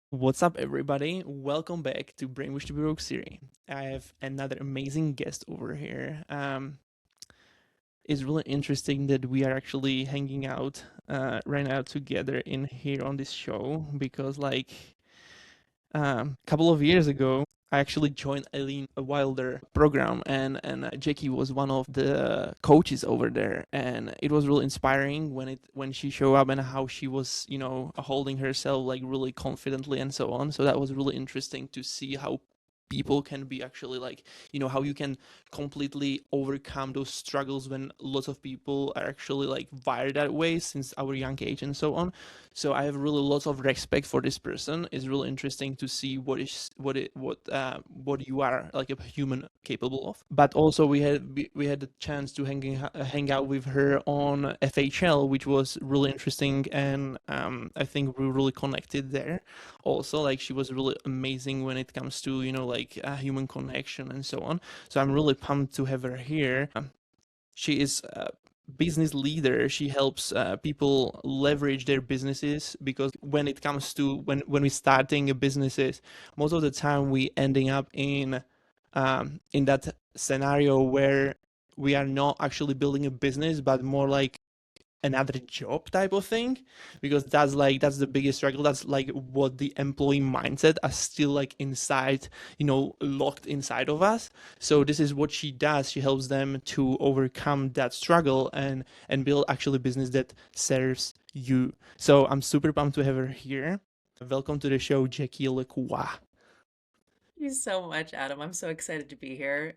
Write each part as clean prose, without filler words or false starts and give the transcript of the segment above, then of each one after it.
What's up, everybody? Welcome back to Brainwashed to Be Broke series. I have another amazing guest over here. It's really interesting that we are actually hanging out right now together in here on this show because, like, a couple of years ago, I actually joined Eileen Wilder program, and Jackie was one of the coaches over there, and it was really inspiring when she showed up and how she was, holding herself like really confidently and so on. So that was really interesting to see how people can be actually like, how you can completely overcome those struggles when lots of people are actually like wired that way since our young age and so on. So I have really lots of respect for this person. It's really interesting to see what you are like a human capable of. But also we had the chance to hang out with her on FHL, which was really interesting, and I think we really connected there. Also, like, she was really amazing when it comes to like human connection and so on. So I'm really pumped to have her here. She is a business leader. She helps people leverage their businesses, because when it comes to when we starting a businesses, most of the time we ending up in that scenario where we are not actually building a business but more like another job type of thing, because that's the biggest struggle. That's like what the employee mindset are still like inside, locked inside of us. So this is what she does. She helps them to overcome that struggle and build actually business that serves you. So I'm super pumped to have her here. Welcome to the show, Jackie LaCroix. You so much, Adam. I'm so excited to be here.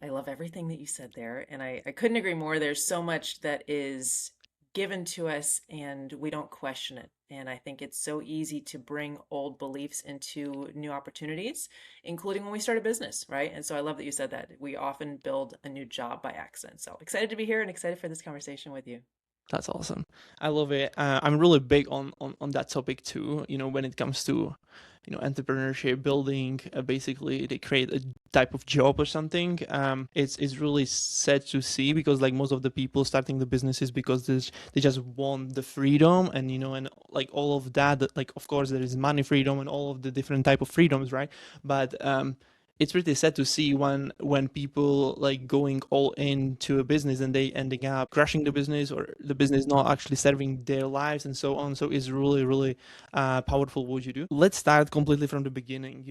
I love everything that you said there, and I couldn't agree more. There's so much that is given to us and we don't question it. And I think it's so easy to bring old beliefs into new opportunities, including when we start a business, right? And so I love that you said that. We often build a new job by accident. So excited to be here and excited for this conversation with you. That's awesome. I love it. I'm really big on that topic too. When it comes to, entrepreneurship, building. Basically, they create a type of job or something. It's really sad to see, because like most of the people starting the businesses because they just want the freedom, and like all of that. Like, of course there is money freedom and all of the different type of freedoms, right? But it's pretty sad to see when people like going all into a business and they ending up crashing the business, or the business not actually serving their lives and so on. So it's really, really powerful what you do. Let's start completely from the beginning.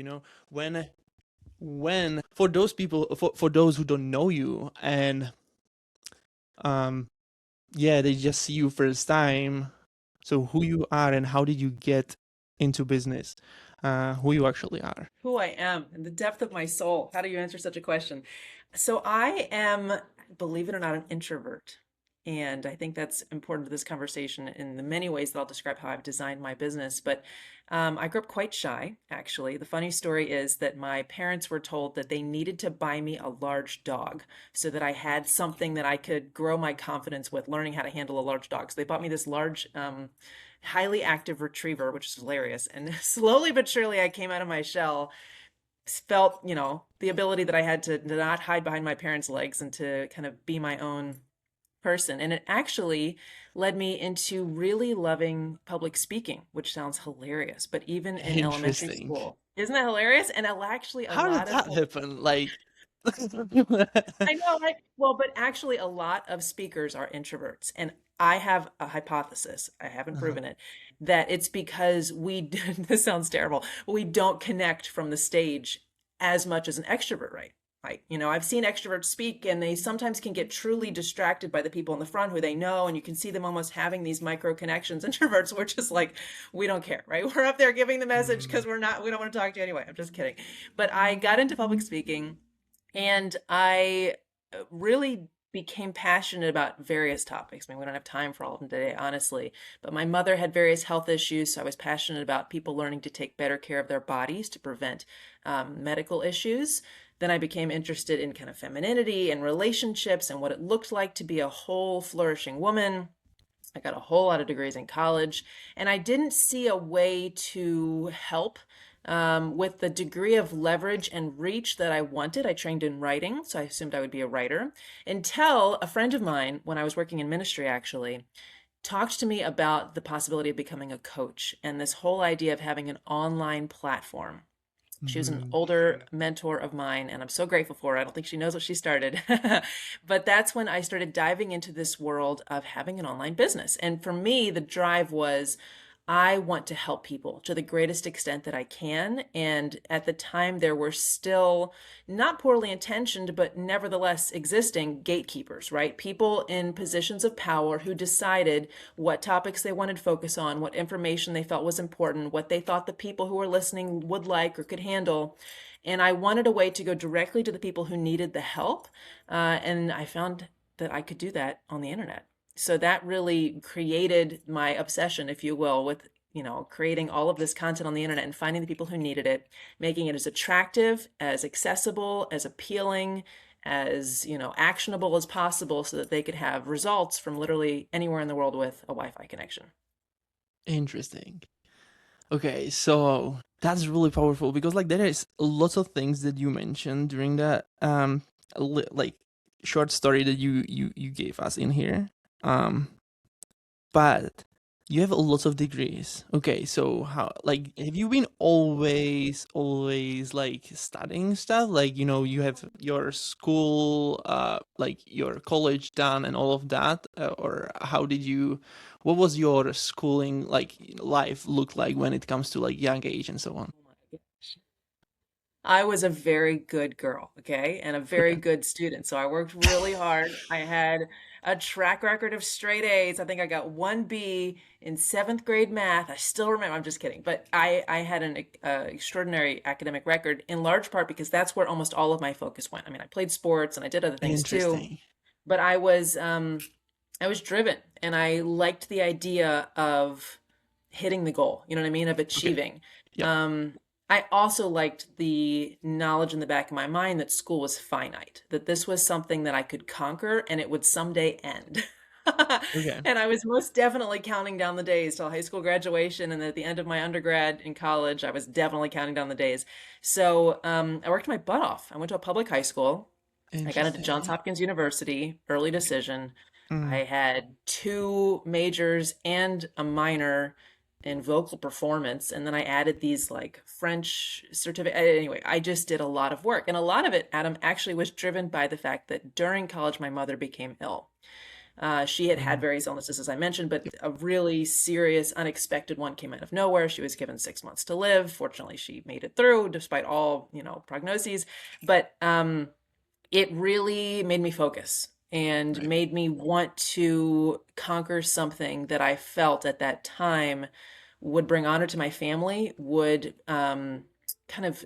When for those people, for those who don't know you, and um yeah, they just see you first time. So who you are and how did you get into business, who you actually are. Who I am and the depth of my soul. How do you answer such a question? So I am, believe it or not, an introvert. And I think that's important to this conversation in the many ways that I'll describe how I've designed my business. But I grew up quite shy, actually. The funny story is that my parents were told that they needed to buy me a large dog so that I had something that I could grow my confidence with, learning how to handle a large dog. So they bought me this large, highly active retriever, which is hilarious. And slowly but surely, I came out of my shell, felt, the ability that I had to not hide behind my parents' legs and to kind of be my own person. And it actually led me into really loving public speaking, which sounds hilarious, but even in elementary Interesting. school. Isn't that hilarious? And actually a How did lot of that happen? Like, I know, right? Well, but actually, a lot of speakers are introverts. And I have a hypothesis, I haven't uh-huh. proven it, that it's because this sounds terrible, we don't connect from the stage as much as an extrovert, right? Like, I've seen extroverts speak and they sometimes can get truly distracted by the people in the front who they know, and you can see them almost having these micro connections. Introverts, we're just like, we don't care, right? We're up there giving the message Mm, because we don't want to talk to you anyway. I'm just kidding. But I got into public speaking and I really became passionate about various topics. I mean, we don't have time for all of them today, honestly, but my mother had various health issues, so I was passionate about people learning to take better care of their bodies to prevent medical issues. Then I became interested in kind of femininity and relationships and what it looked like to be a whole, flourishing woman. I got a whole lot of degrees in college, and I didn't see a way to help with the degree of leverage and reach that I wanted. I trained in writing, so I assumed I would be a writer until a friend of mine, when I was working in ministry actually, talked to me about the possibility of becoming a coach and this whole idea of having an online platform. She was an Mhm. older mentor of mine, and I'm so grateful for her. I don't think she knows what she started. But that's when I started diving into this world of having an online business. And for me, the drive was I want to help people to the greatest extent that I can. And at the time, there were still not poorly intentioned, but nevertheless existing gatekeepers, right? People in positions of power who decided what topics they wanted to focus on, what information they felt was important, what they thought the people who were listening would like or could handle. And I wanted a way to go directly to the people who needed the help. And I found that I could do that on the internet. So that really created my obsession, if you will, with creating all of this content on the internet and finding the people who needed it, making it as attractive, as accessible, as appealing, as actionable as possible, so that they could have results from literally anywhere in the world with a Wi-Fi connection. Interesting. Okay, so that's really powerful because like there is lots of things that you mentioned during that like short story that you gave us in here. Um but you have lots of degrees. Okay, so how like have you been always like studying stuff? Like, you have your school like your college done and all of that, or what was your schooling like life look like when it comes to like young age and so on? Oh my gosh. I was a very good girl, okay, and a very Okay. good student. So I worked really hard. I had a track record of straight A's. I think I got one B in seventh grade math. I still remember. I'm just kidding, but I had an extraordinary academic record in large part because that's where almost all of my focus went. I mean, I played sports and I did other things too, Interesting. but I was driven and I liked the idea of hitting the goal, you know what I mean, of Okay. achieving. Yep. Um, I also liked the knowledge in the back of my mind that school was finite, that this was something that I could conquer and it would someday end. Okay. And I was most definitely counting down the days till high school graduation. And at the end of my undergrad in college, I was definitely counting down the days. So I worked my butt off. I went to a public high school. I got into Johns Interesting. Hopkins University, early decision. I Mm, had two majors and a minor in vocal performance. And then I added these like French certificate. Anyway, I just did a lot of work. And a lot of it, Adam, actually was driven by the fact that during college, my mother became ill. She had had mm, various illnesses, as I mentioned, but yep. a really serious, unexpected one came out of nowhere. She was given 6 months to live. Fortunately, she made it through despite all, prognoses. But it really made me focus and Right. made me want to conquer something that I felt at that time would bring honor to my family, would kind of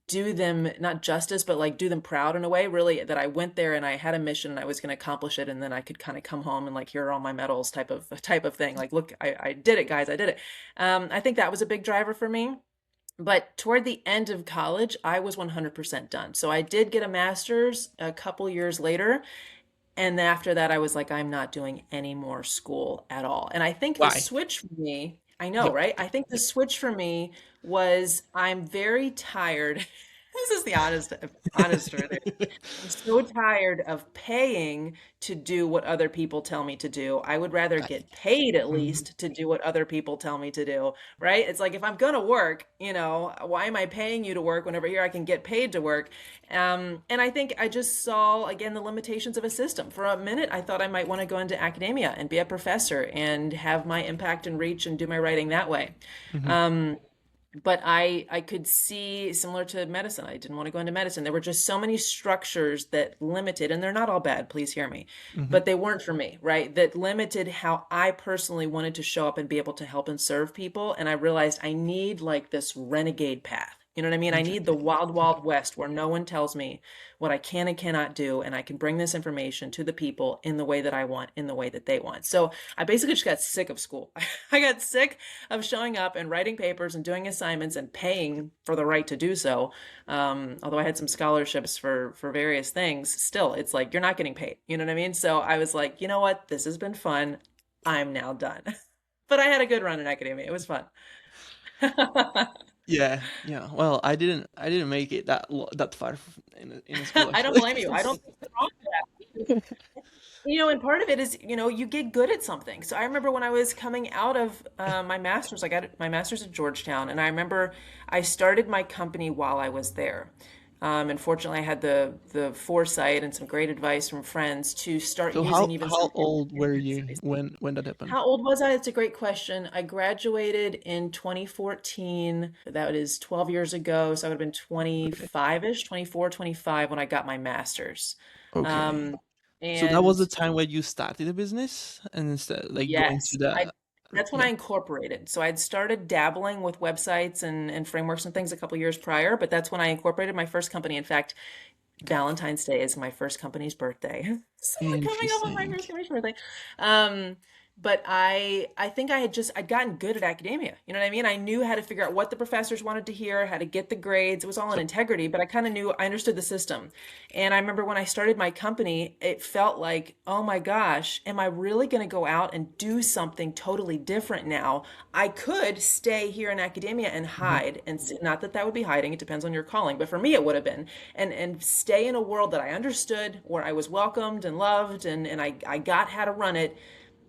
do them not justice, but like do them proud in a way, really, that I went there and I had a mission and I was going to accomplish it, and then I could kind of come home and like here are all my medals type of thing. Like, look, I did it, guys, I did it. I think that was a big driver for me. But toward the end of college, I was 100% done. So I did get a master's a couple years later. And after that, I was like, I'm not doing any more school at all. And I think the Why? switch for me, I know, Yep. right? I think the Yep. switch for me was I'm very tired. This is the honest truth. I'm so tired of paying to do what other people tell me to do. I would rather Like, get paid at mhm, least to do what other people tell me to do, right? It's like if I'm gonna work, why am I paying you to work whenever here I can get paid to work? And I think I just saw again the limitations of a system. For a minute, I thought I might want to go into academia and be a professor and have my impact and reach and do my writing that way. mhm, Um, but I could see similar to medicine. I didn't want to go into medicine. There were just so many structures that limited, and they're not all bad, please hear me, mhm. but they weren't for me, right? That limited how I personally wanted to show up and be able to help and serve people. And I realized I need like this renegade path. You know what I mean? I need the Interesting. wild, wild west where no one tells me what I can and cannot do, and I can bring this information to the people in the way that I want, in the way that they want. So I basically just got sick of school. I got sick of showing up and writing papers and doing assignments and paying for the right to do so. Although I had some scholarships for various things, still, it's like you're not getting paid. You know what I mean? So I was like, you know what? This has been fun. I'm now done. But I had a good run in academia. It was fun. Yeah, yeah. Well, I didn't make it that far in school I don't actually. blame you. I don't think wrong with that. And part of it is, you get good at something. So I remember when I was coming out of my master's, I got my master's at Georgetown, and I remember I started my company while I was there. And fortunately, I had the foresight and some great advice from friends to start So how using even how some old were you insights. when that happened? How old was I? It's a great question. I graduated in 2014. That is 12 years ago. So I would have been Okay. 25-ish, 24, 25 when I got my master's. Okay. Um, So that was and the time when you started a business and instead like going to yes, the that's when I yeah. incorporated. So I'd started dabbling with websites and frameworks and things a couple years prior, but that's when I incorporated my first company. In fact, Valentine's Day is my first company's birthday. So we're coming up on my Interesting. first company's birthday. Um, but I think I'd gotten good at academia. You know what I mean? I knew how to figure out what the professors wanted to hear, how to get the grades. It was all in So integrity, but I kind of knew I understood the system. And I remember when I started my company, it felt like, oh my gosh, am I really going to go out and do something totally different now? I could stay here in academia and mhm. hide, and not that that would be hiding, it depends on your calling, but for me it would have been, and stay in a world that I understood, where I was welcomed and loved, and I got how to run it,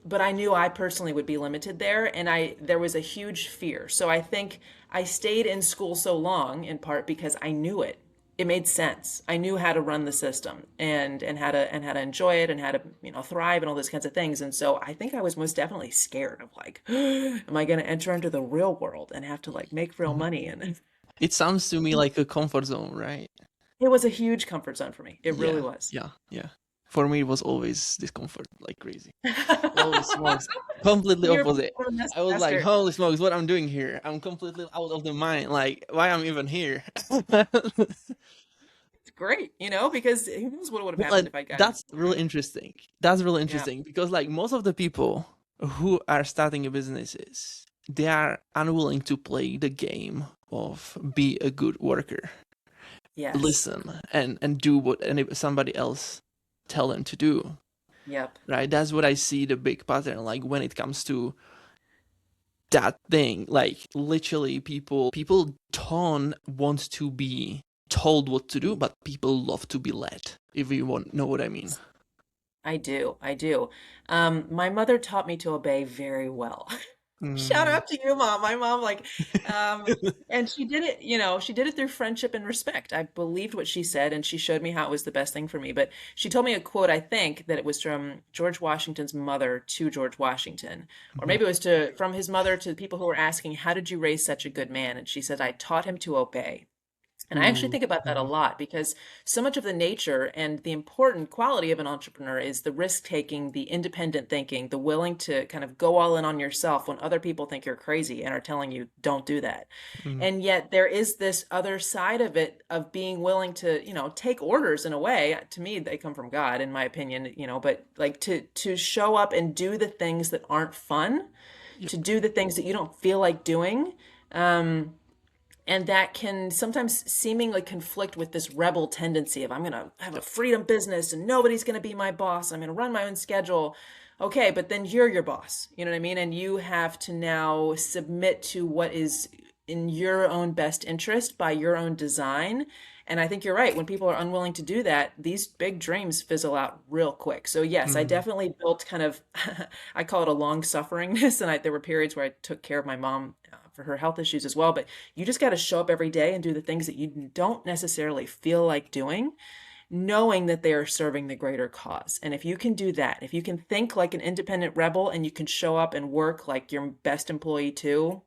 but I knew I personally would be limited there, and there was a huge fear. So I think I stayed in school so long in part because I knew it. It made sense. I knew how to run the system, and how to enjoy it, and how to thrive, and all those kinds of things. And so I think I was most definitely scared of, like, am I going to enter into the real world and have to like make real Mhm. money? And It sounds to me like a comfort zone, right? it was a huge comfort zone for me. It really Yeah, was. yeah, yeah. For me, it was always discomfort, like crazy. Holy smokes, completely You're opposite. a mess I was like, master. holy smokes, what I'm doing here? I'm completely out of the mind. Like, why I'm even here? It's great, because who knows what would have happened But if I got into that's school, really right? interesting. That's really Yeah. interesting because, like, most of the people who are starting a businesses, they are unwilling to play the game of be a good worker, Yes. listen, and do what somebody else tell them to do. Yep. Right? That's what I see the big pattern. Like when it comes to that thing, like literally, people don't want to be told what to do, but people love to be led. If you want know what I mean. I do. I do. My mother taught me to obey very well. Shout Mm. out to you, Mom. My mom, like, um, and she did it, she did it through friendship and respect. I believed what she said, and she showed me how it was the best thing for me. But she told me a quote, I think that it was from George Washington's mother to George Washington, or Mhm. maybe it was from his mother to the people who were asking, how did you raise such a good man? And she said, I taught him to obey. And I actually Ooh. think about that a Mhm. lot because so much of the nature and the important quality of an entrepreneur is the risk taking, the independent thinking, the willing to kind of go all in on yourself when other people think you're crazy and are telling you, don't do that. Mm. And yet there is this other side of it, of being willing to, take orders in a way. To me, they come from God, in my opinion, but like to show up and do the things that aren't fun, Yep. to do the things that you don't feel like doing. Um, and that can sometimes seemingly conflict with this rebel tendency of, I'm going to have a Yep. freedom business and nobody's going to be my boss. I'm going to run my own schedule. Okay, but then you're your boss. You know what I mean? And you have to now submit to what is in your own best interest by your own design. And I think you're right. When people are unwilling to do that, these big dreams fizzle out real quick. So yes, I Mm. definitely built kind of, I call it a long sufferingness. And there were periods where I took care of my mom for her health issues as well. But you just got to show up every day and do the things that you don't necessarily feel like doing, knowing that they are serving the greater cause. And if you can do that, if you can think like an independent rebel and you can show up and work like your best employee too,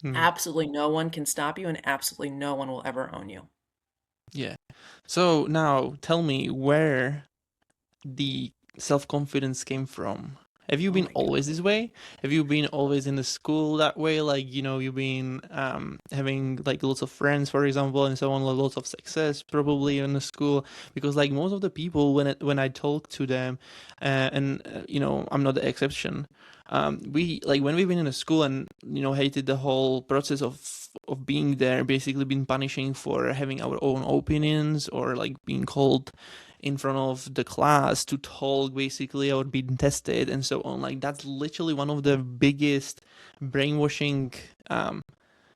Mm. absolutely no one can stop you, and absolutely no one will ever own you. Yeah. So now tell me where the self confidence came from Have you Oh been my God. always this way? Have you been always in the school that way? Like, you've been having like lots of friends, for example, and so on, like, lots of success probably in the school. Because like most of the people, when I talk to them, and I'm not the exception. We like when we've been in a school and hated the whole process of being there, basically been punishing for having our own opinions or like being called in front of the class to talk basically or being tested and so on. Like that's literally one of the biggest brainwashing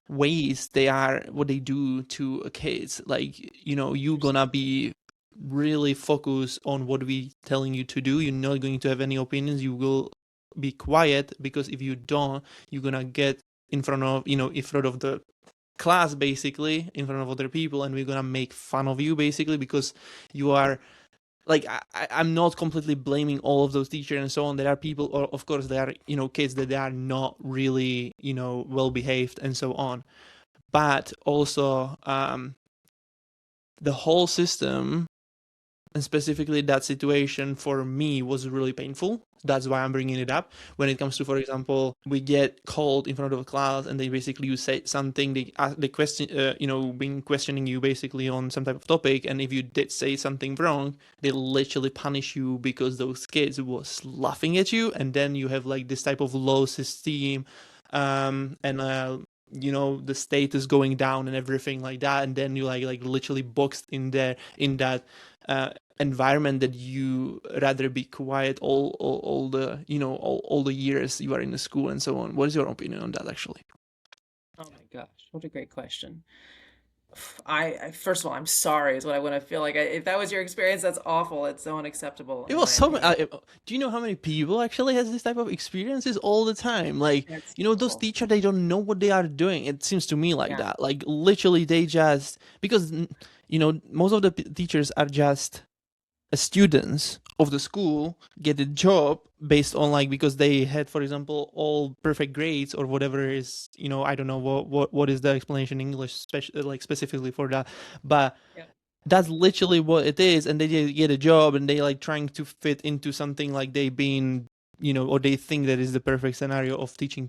ways they are what they do to kids. Like you're gonna be really focused on what we telling you to do. You're not going to have any opinions. You will be quiet, because if you don't, you're gonna get in front of the class, basically in front of other people, and we're gonna make fun of you basically because you are like I'm not completely blaming all of those teachers and so on. There are people, or of course there are kids that they are not really well behaved and so on, but also the whole system, and specifically that situation for me was really painful. That's why I'm bringing it up. When it comes to, for example, we get called in front of a class and they basically you say something, they question, being questioning you basically on some type of topic, and if you did say something wrong, they literally punish you because those kids was laughing at you, and then you have like this type of low esteem, and the status going down and everything like that, and then you like literally boxed in there in that uh, environment that you rather be quiet all the all the years you are in the school and so on. What is your opinion on that actually? Oh my gosh, what a great question. I first of all, I'm sorry is what I want to feel like. If that was your experience, that's awful. It's so unacceptable It in was my so. opinion. Do you know how many people actually has this type of experiences all the time? Like, That's those terrible. teachers, they don't know what they are doing. It seems to me like Yeah. that. Like, literally, they just because most of the teachers are just students of the school, get a job based on like because they had, for example, all perfect grades or whatever is I don't know what is the explanation in English like specifically for that, but Yeah. that's literally what it is, and they get a job and they like trying to fit into something like they been or they think that is the perfect scenario of teaching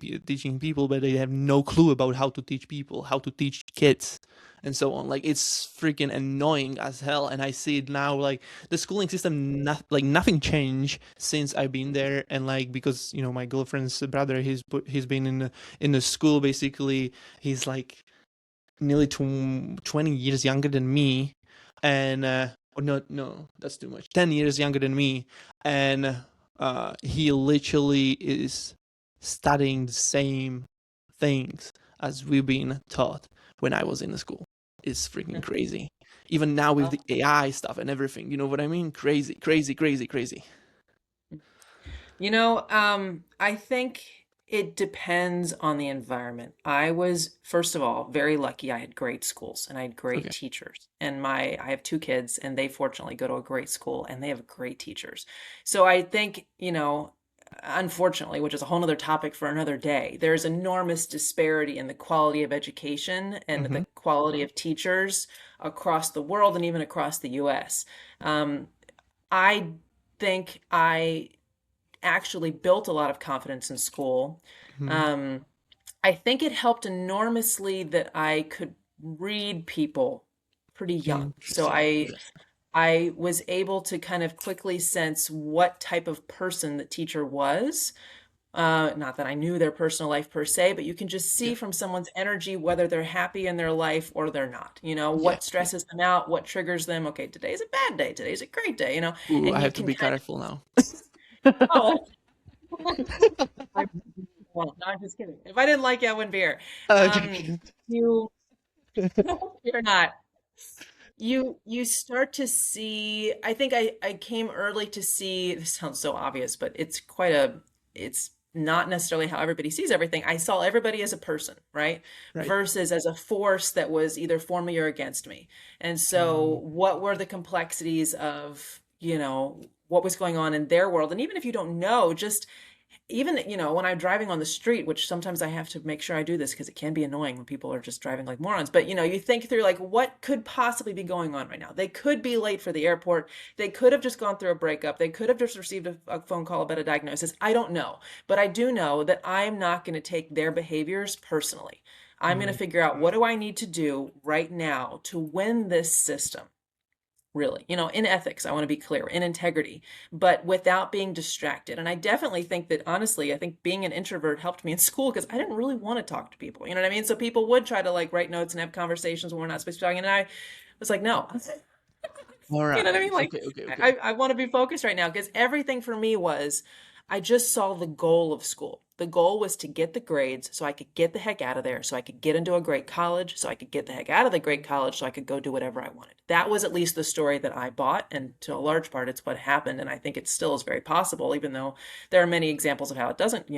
people, but they have no clue about how to teach people, how to teach kids and so on. Like it's freaking annoying as hell, and I see it now. Like the schooling system, like nothing changed since I've been there, and like because my girlfriend's brother, he's been in the school basically. He's like nearly 20 years younger than me, and oh, no, that's too much. 10 years younger than me, and he literally is studying the same things as we've been taught when I was in the school. It's freaking crazy. Even now with Oh. the AI stuff and everything, you know what I mean? Crazy, crazy, crazy, crazy. I think it depends on the environment. I was, first of all, very lucky. I had great schools and I had great Okay. teachers. And I have two kids and they fortunately go to a great school and they have great teachers. So I think, unfortunately, which is a whole nother topic for another day, there's enormous disparity in the quality of education and Mm-hmm. the quality of teachers across the world and even across the US. I think I actually built a lot of confidence in school. Mm-hmm. Um, I think it helped enormously that I could read people pretty young. So Interesting. Yes. I was able to kind of quickly sense what type of person the teacher was. Not that I knew their personal life per se, but you can just see Yeah. from someone's energy whether they're happy in their life or they're not. Yeah. What Yeah. stresses them out, what triggers them. Okay, today's a bad day, today's a great day, Ooh, I and you have to can be kind careful now. of, oh, I, well, no, I'm just kidding. If I didn't like you, I wouldn't be here. Okay. You, you're not. You start to see, I think I came early to see, this sounds so obvious, but it's not necessarily how everybody sees everything. I saw everybody as a person, right? Right. Versus as a force that was either for me or against me. And so Mm, what were the complexities of, what was going on in their world? And even if you don't know, just even, when I'm driving on the street, which sometimes I have to make sure I do this because it can be annoying when people are just driving like morons. But, you think through like what could possibly be going on right now. They could be late for the airport. They could have just gone through a breakup. They could have just received a phone call about a diagnosis. I don't know. But I do know that I'm not going to take their behaviors personally. I'm going to Mm, figure out what do I need to do right now to win this system, really, in ethics, I want to be clear, in integrity, but without being distracted. And I definitely think that, honestly, I think being an introvert helped me in school because I didn't really want to talk to people. You know what I mean? So people would try to like write notes and have conversations when we're not supposed to be talking. And I was like, no, all you know what I right. mean? Like, Okay. Okay. Okay. I want to be focused right now because everything for me was, I just saw the goal of school. The goal was to get the grades so I could get the heck out of there, so I could get into a great college, so I could get the heck out of the great college, so I could go do whatever I wanted. That was at least the story that I bought. And to a large part, it's what happened. And I think it still is very possible, even though there are many examples of how it doesn't,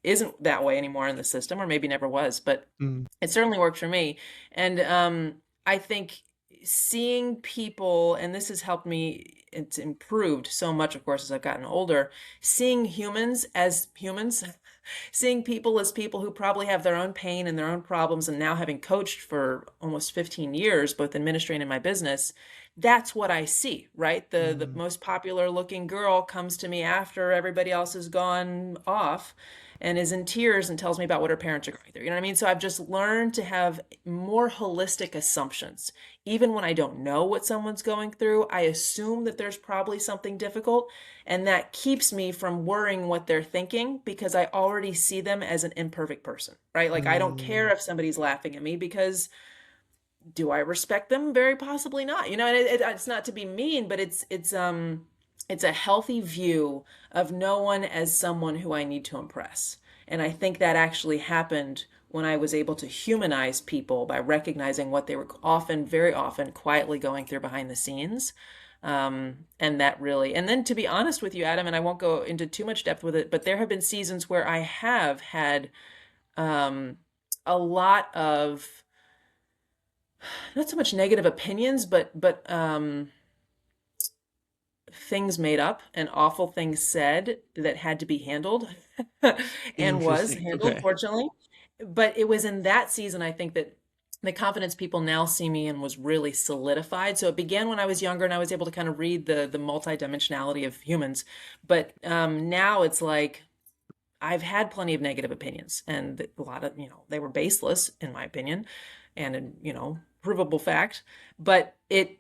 isn't that way anymore in the system, or maybe never was. But Mm, it certainly worked for me. And I think seeing people, and this has helped me, it's improved so much, of course, as I've gotten older, seeing humans as humans, seeing people as people who probably have their own pain and their own problems. And now, having coached for almost 15 years, both in ministry and in my business, that's what I see, right? The mm, most popular looking girl comes to me after everybody else has gone off and is in tears and tells me about what her parents are going through. You know what I mean? So I've just learned to have more holistic assumptions. Even when I don't know what someone's going through, I assume that there's probably something difficult. And that keeps me from worrying what they're thinking because I already see them as an imperfect person, right? Like, I don't care mm, if somebody's laughing at me because do I respect them? Very possibly not. And it's not to be mean, but it's a healthy view of no one as someone who I need to impress. And I think that actually happened when I was able to humanize people by recognizing what they were often, very often, quietly going through behind the scenes. And that really, and then to be honest with you, Adam, and I won't go into too much depth with it, but there have been seasons where I have had um, a lot of not so much negative opinions, but things made up and awful things said that had to be handled and was interesting. handled, Okay. fortunately. But it was in that season, I think, that the confidence people now see me in was really solidified. So it began when I was younger and I was able to kind of read the multidimensionality of humans. But now it's like I've had plenty of negative opinions, and a lot of, they were baseless, in my opinion, and in, provable fact. But it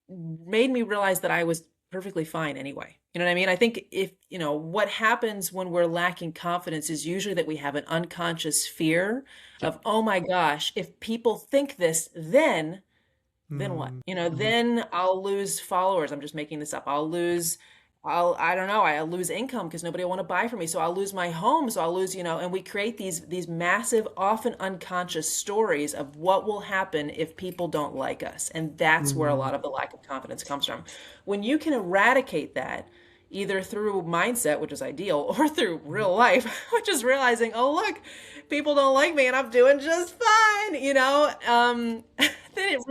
made me realize that I was perfectly fine anyway. You know what I mean? I think if, what happens when we're lacking confidence is usually that we have an unconscious fear Yeah. of, oh my gosh, if people think this, then what? Mm, mhm, Then I'll lose followers. I'm just making this up. I don't know, I'll lose income because nobody will want to buy from me. So I'll lose my home. So I'll lose, and we create these massive, often unconscious stories of what will happen if people don't like us. And that's where a mm, lot of the lack of confidence comes from. When you can eradicate that, either through mindset, which is ideal, or through mhm. real life, which is realizing, oh, look, people don't like me and I'm doing just fine, then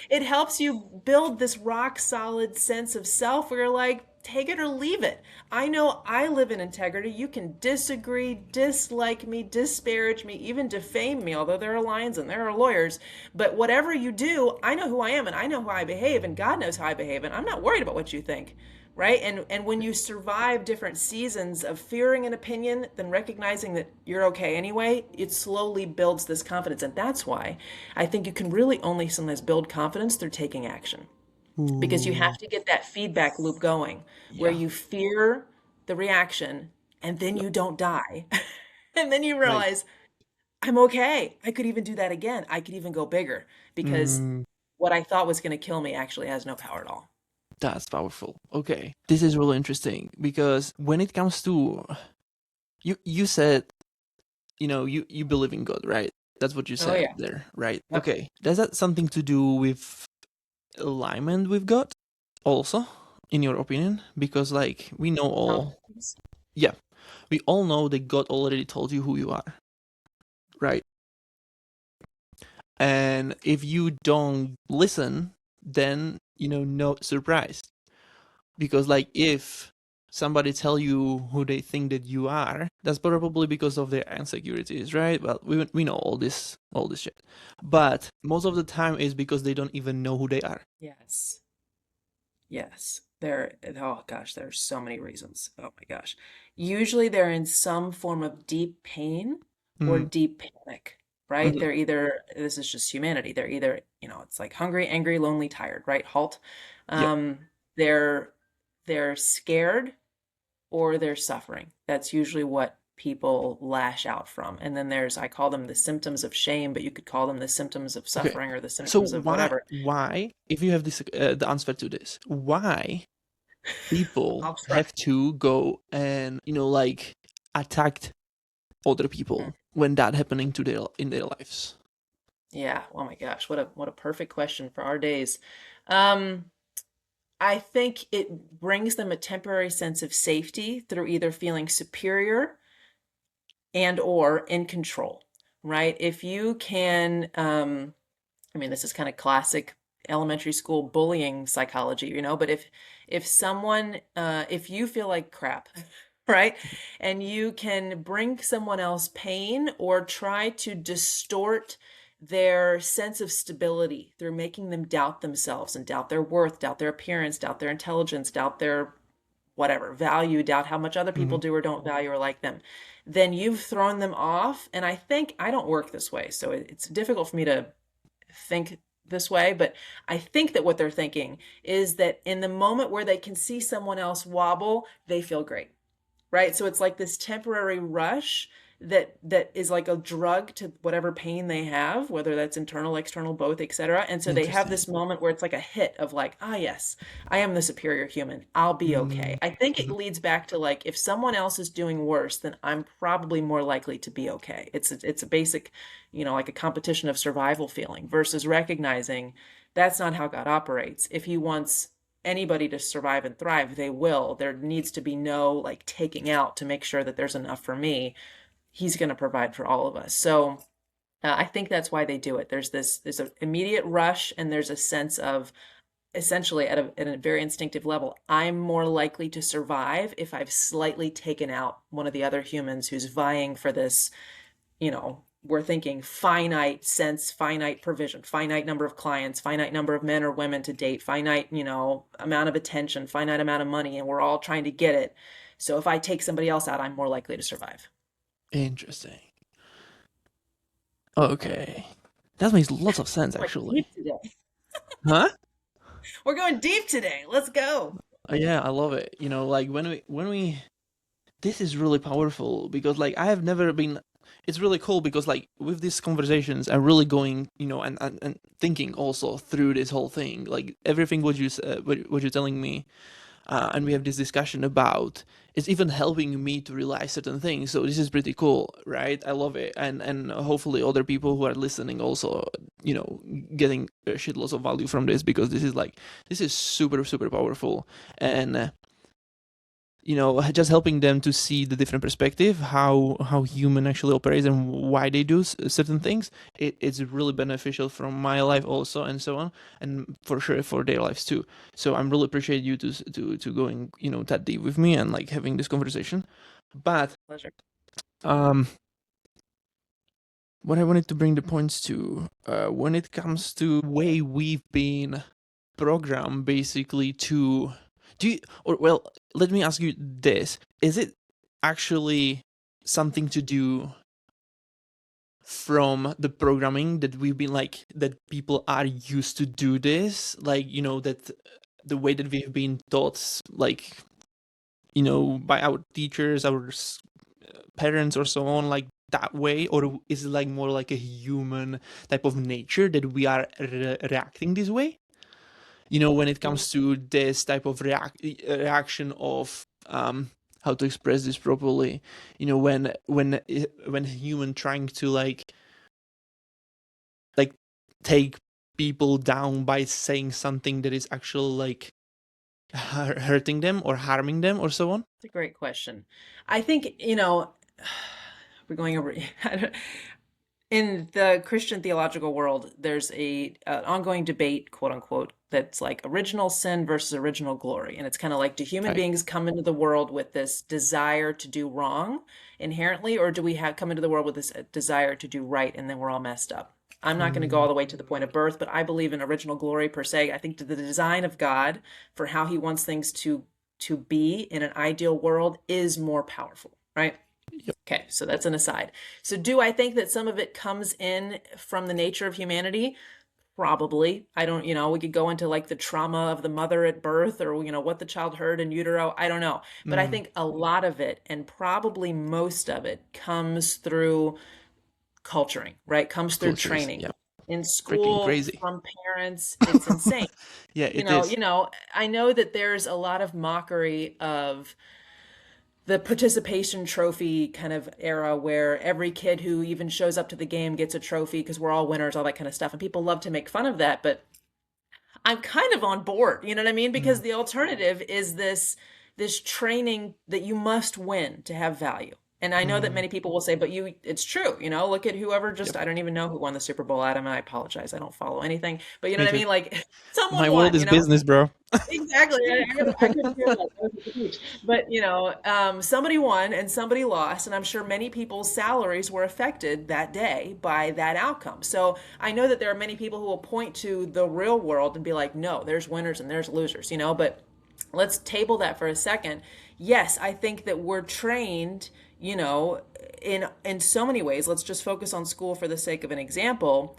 it helps you build this rock solid sense of self where you're like, take it or leave it. I know I live in integrity. You can disagree, dislike me, disparage me, even defame me, although there are lions and there are lawyers. But whatever you do, I know who I am and I know how I behave, and God knows how I behave, and I'm not worried about what you think. Right. And when you survive different seasons of fearing an opinion, then recognizing that you're okay anyway, it slowly builds this confidence. And that's why I think you can really only sometimes build confidence through taking action, because you Ooh, have to get that feedback loop going where yeah. you fear the reaction and then Yeah. you don't die. And then you Like, realize, I'm okay. I could even do that again. I could even go bigger because mm, what I thought was going to kill me actually has no power at all. that's powerful. Okay. This is really interesting because when it comes to you said, you believe in God, right? That's what you Oh, said yeah. there, right? Yep. Okay. Does that something to do with alignment with God also, in your opinion? Because like we know all, Confidence. yeah, we all know that God already told you who you are, right? And if you don't listen, then no surprise. Because like if somebody tell you who they think that you are, that's probably because of their insecurities, right? Well, we know all this shit, but most of the time is because they don't even know who they are. Yes. Yes. There, oh gosh, there are so many reasons. Oh my gosh. Usually they're in some form of deep pain or Mm, deep panic, right? mhm. They're either, this is just humanity. They're either, it's like hungry, angry, lonely, tired, right? Halt. Yep. Um, they're they're scared or they're suffering. That's usually what people lash out from. And then I call them the symptoms of shame, but you could call them the symptoms of Okay. suffering or the So symptoms of why whatever. why if you have this the answer to this, why people I'll try. have to go and like attack other Mm. people when that happening to their in their lives? Yeah. Oh my gosh, what a perfect question for our days. Um, I think it brings them a temporary sense of safety through either feeling superior and or in control, right? If you can, I mean, this is kind of classic elementary school bullying psychology, but if someone, if you feel like crap, right, and you can bring someone else pain or try to distort their sense of stability through making them doubt themselves and doubt their worth, doubt their appearance, doubt their intelligence, doubt their whatever value, doubt how much other people Mm-hmm. do or don't value or like them, then you've thrown them off. And I think I don't work this way, so it's difficult for me to think this way, but I think that what they're thinking is that in the moment where they can see someone else wobble, they feel great, right? So it's like this temporary rush that is like a drug to whatever pain they have, whether that's internal, external, both, etc. And so they have Interesting. this moment where it's like a hit of like, ah, yes, I am the superior human. I'll be okay. I think it Mm-hmm. leads back to like if someone else is doing worse, then I'm probably more likely to be okay. It's a basic, like a competition of survival feeling versus recognizing that's not how God operates. If he wants anybody to survive and thrive, they will. There needs to be no like taking out to make sure that there's enough for me. He's going to provide for all of us. So I think that's why they do it. There's an immediate rush, and there's a sense of essentially at a very instinctive level, I'm more likely to survive if I've slightly taken out one of the other humans who's vying for this, we're thinking finite sense, finite provision, finite number of clients, finite number of men or women to date, finite, amount of attention, finite amount of money, and we're all trying to get it. So if I take somebody else out, I'm more likely to survive. Interesting. Okay. That makes lots of sense, We're actually. deep today. Huh? We're going deep today. Let's go. Yeah, I love it. Like when we this is really powerful because like I have never been it's really cool because like with these conversations I'm really going, and thinking also through this whole thing. Like everything what you're telling me and we have this discussion about it's even helping me to realize certain things, so this is pretty cool, right? I love it, and hopefully other people who are listening also you know getting shitloads of value from this, because this is super super powerful. And just helping them to see the different perspective, how human actually operates and why they do certain things. It's really beneficial from my life also, and so on, and for sure for their lives too. So I'm really appreciate you to going that deep with me and like having this conversation. But Pleasure. um what I wanted to bring the points to, when it comes to way we've been programmed basically to do you, or well, let me ask you this: is it actually something to do from the programming that we've been like that people are used to do this, like that the way that we've been taught, like by our teachers, our parents or so on, like that way? Or is it like more like a human type of nature that we are reacting this way, when it Mm. comes to this type of reaction of how to express this properly, when human trying to like take people down by saying something that is actually like hurting them or harming them or so on. It's a great question. I think, we're going over. In the Christian theological world, there's a an ongoing debate, quote unquote, that's like original sin versus original glory. And it's kind of like, do human Right. beings come into the world with this desire to do wrong inherently, or do we have come into the world with this desire to do right and then we're all messed up? I'm not going to go Mm, all the way to the point of birth, but I believe in original glory per se. I think the design of God for how he wants things to be in an ideal world is more powerful, right? yep. Okay, so that's an aside. So do I think that some of it comes in from the nature of humanity? Probably. I don't, we could go into like the trauma of the mother at birth or, what the child heard in utero. I don't know. But I Mm, think a lot of it, and probably most of it, comes through culturing, right? Comes through cultures. training. Yeah. In Freaking school, crazy. from parents, it's insane. Yeah, it is. I know that there's a lot of mockery of the participation trophy kind of era where every kid who even shows up to the game gets a trophy because we're all winners, all that kind of stuff. And people love to make fun of that, but I'm kind of on board, you know what I mean? Because Mm, the alternative is this training that you must win to have value. And I know that mm, many people will say, but it's true, look at whoever yep. I don't even know who won the Super Bowl, Adam. I apologize. I don't follow anything, but you know Me what I too. mean? Like My someone world is won. business, bro. Exactly. I couldn't hear that. I was at the beach. But, somebody won and somebody lost. And I'm sure many people's salaries were affected that day by that outcome. So I know that there are many people who will point to the real world and be like, no, there's winners and there's losers, but let's table that for a second. Yes, I think that we're trained, in so many ways. Let's just focus on school for the sake of an example.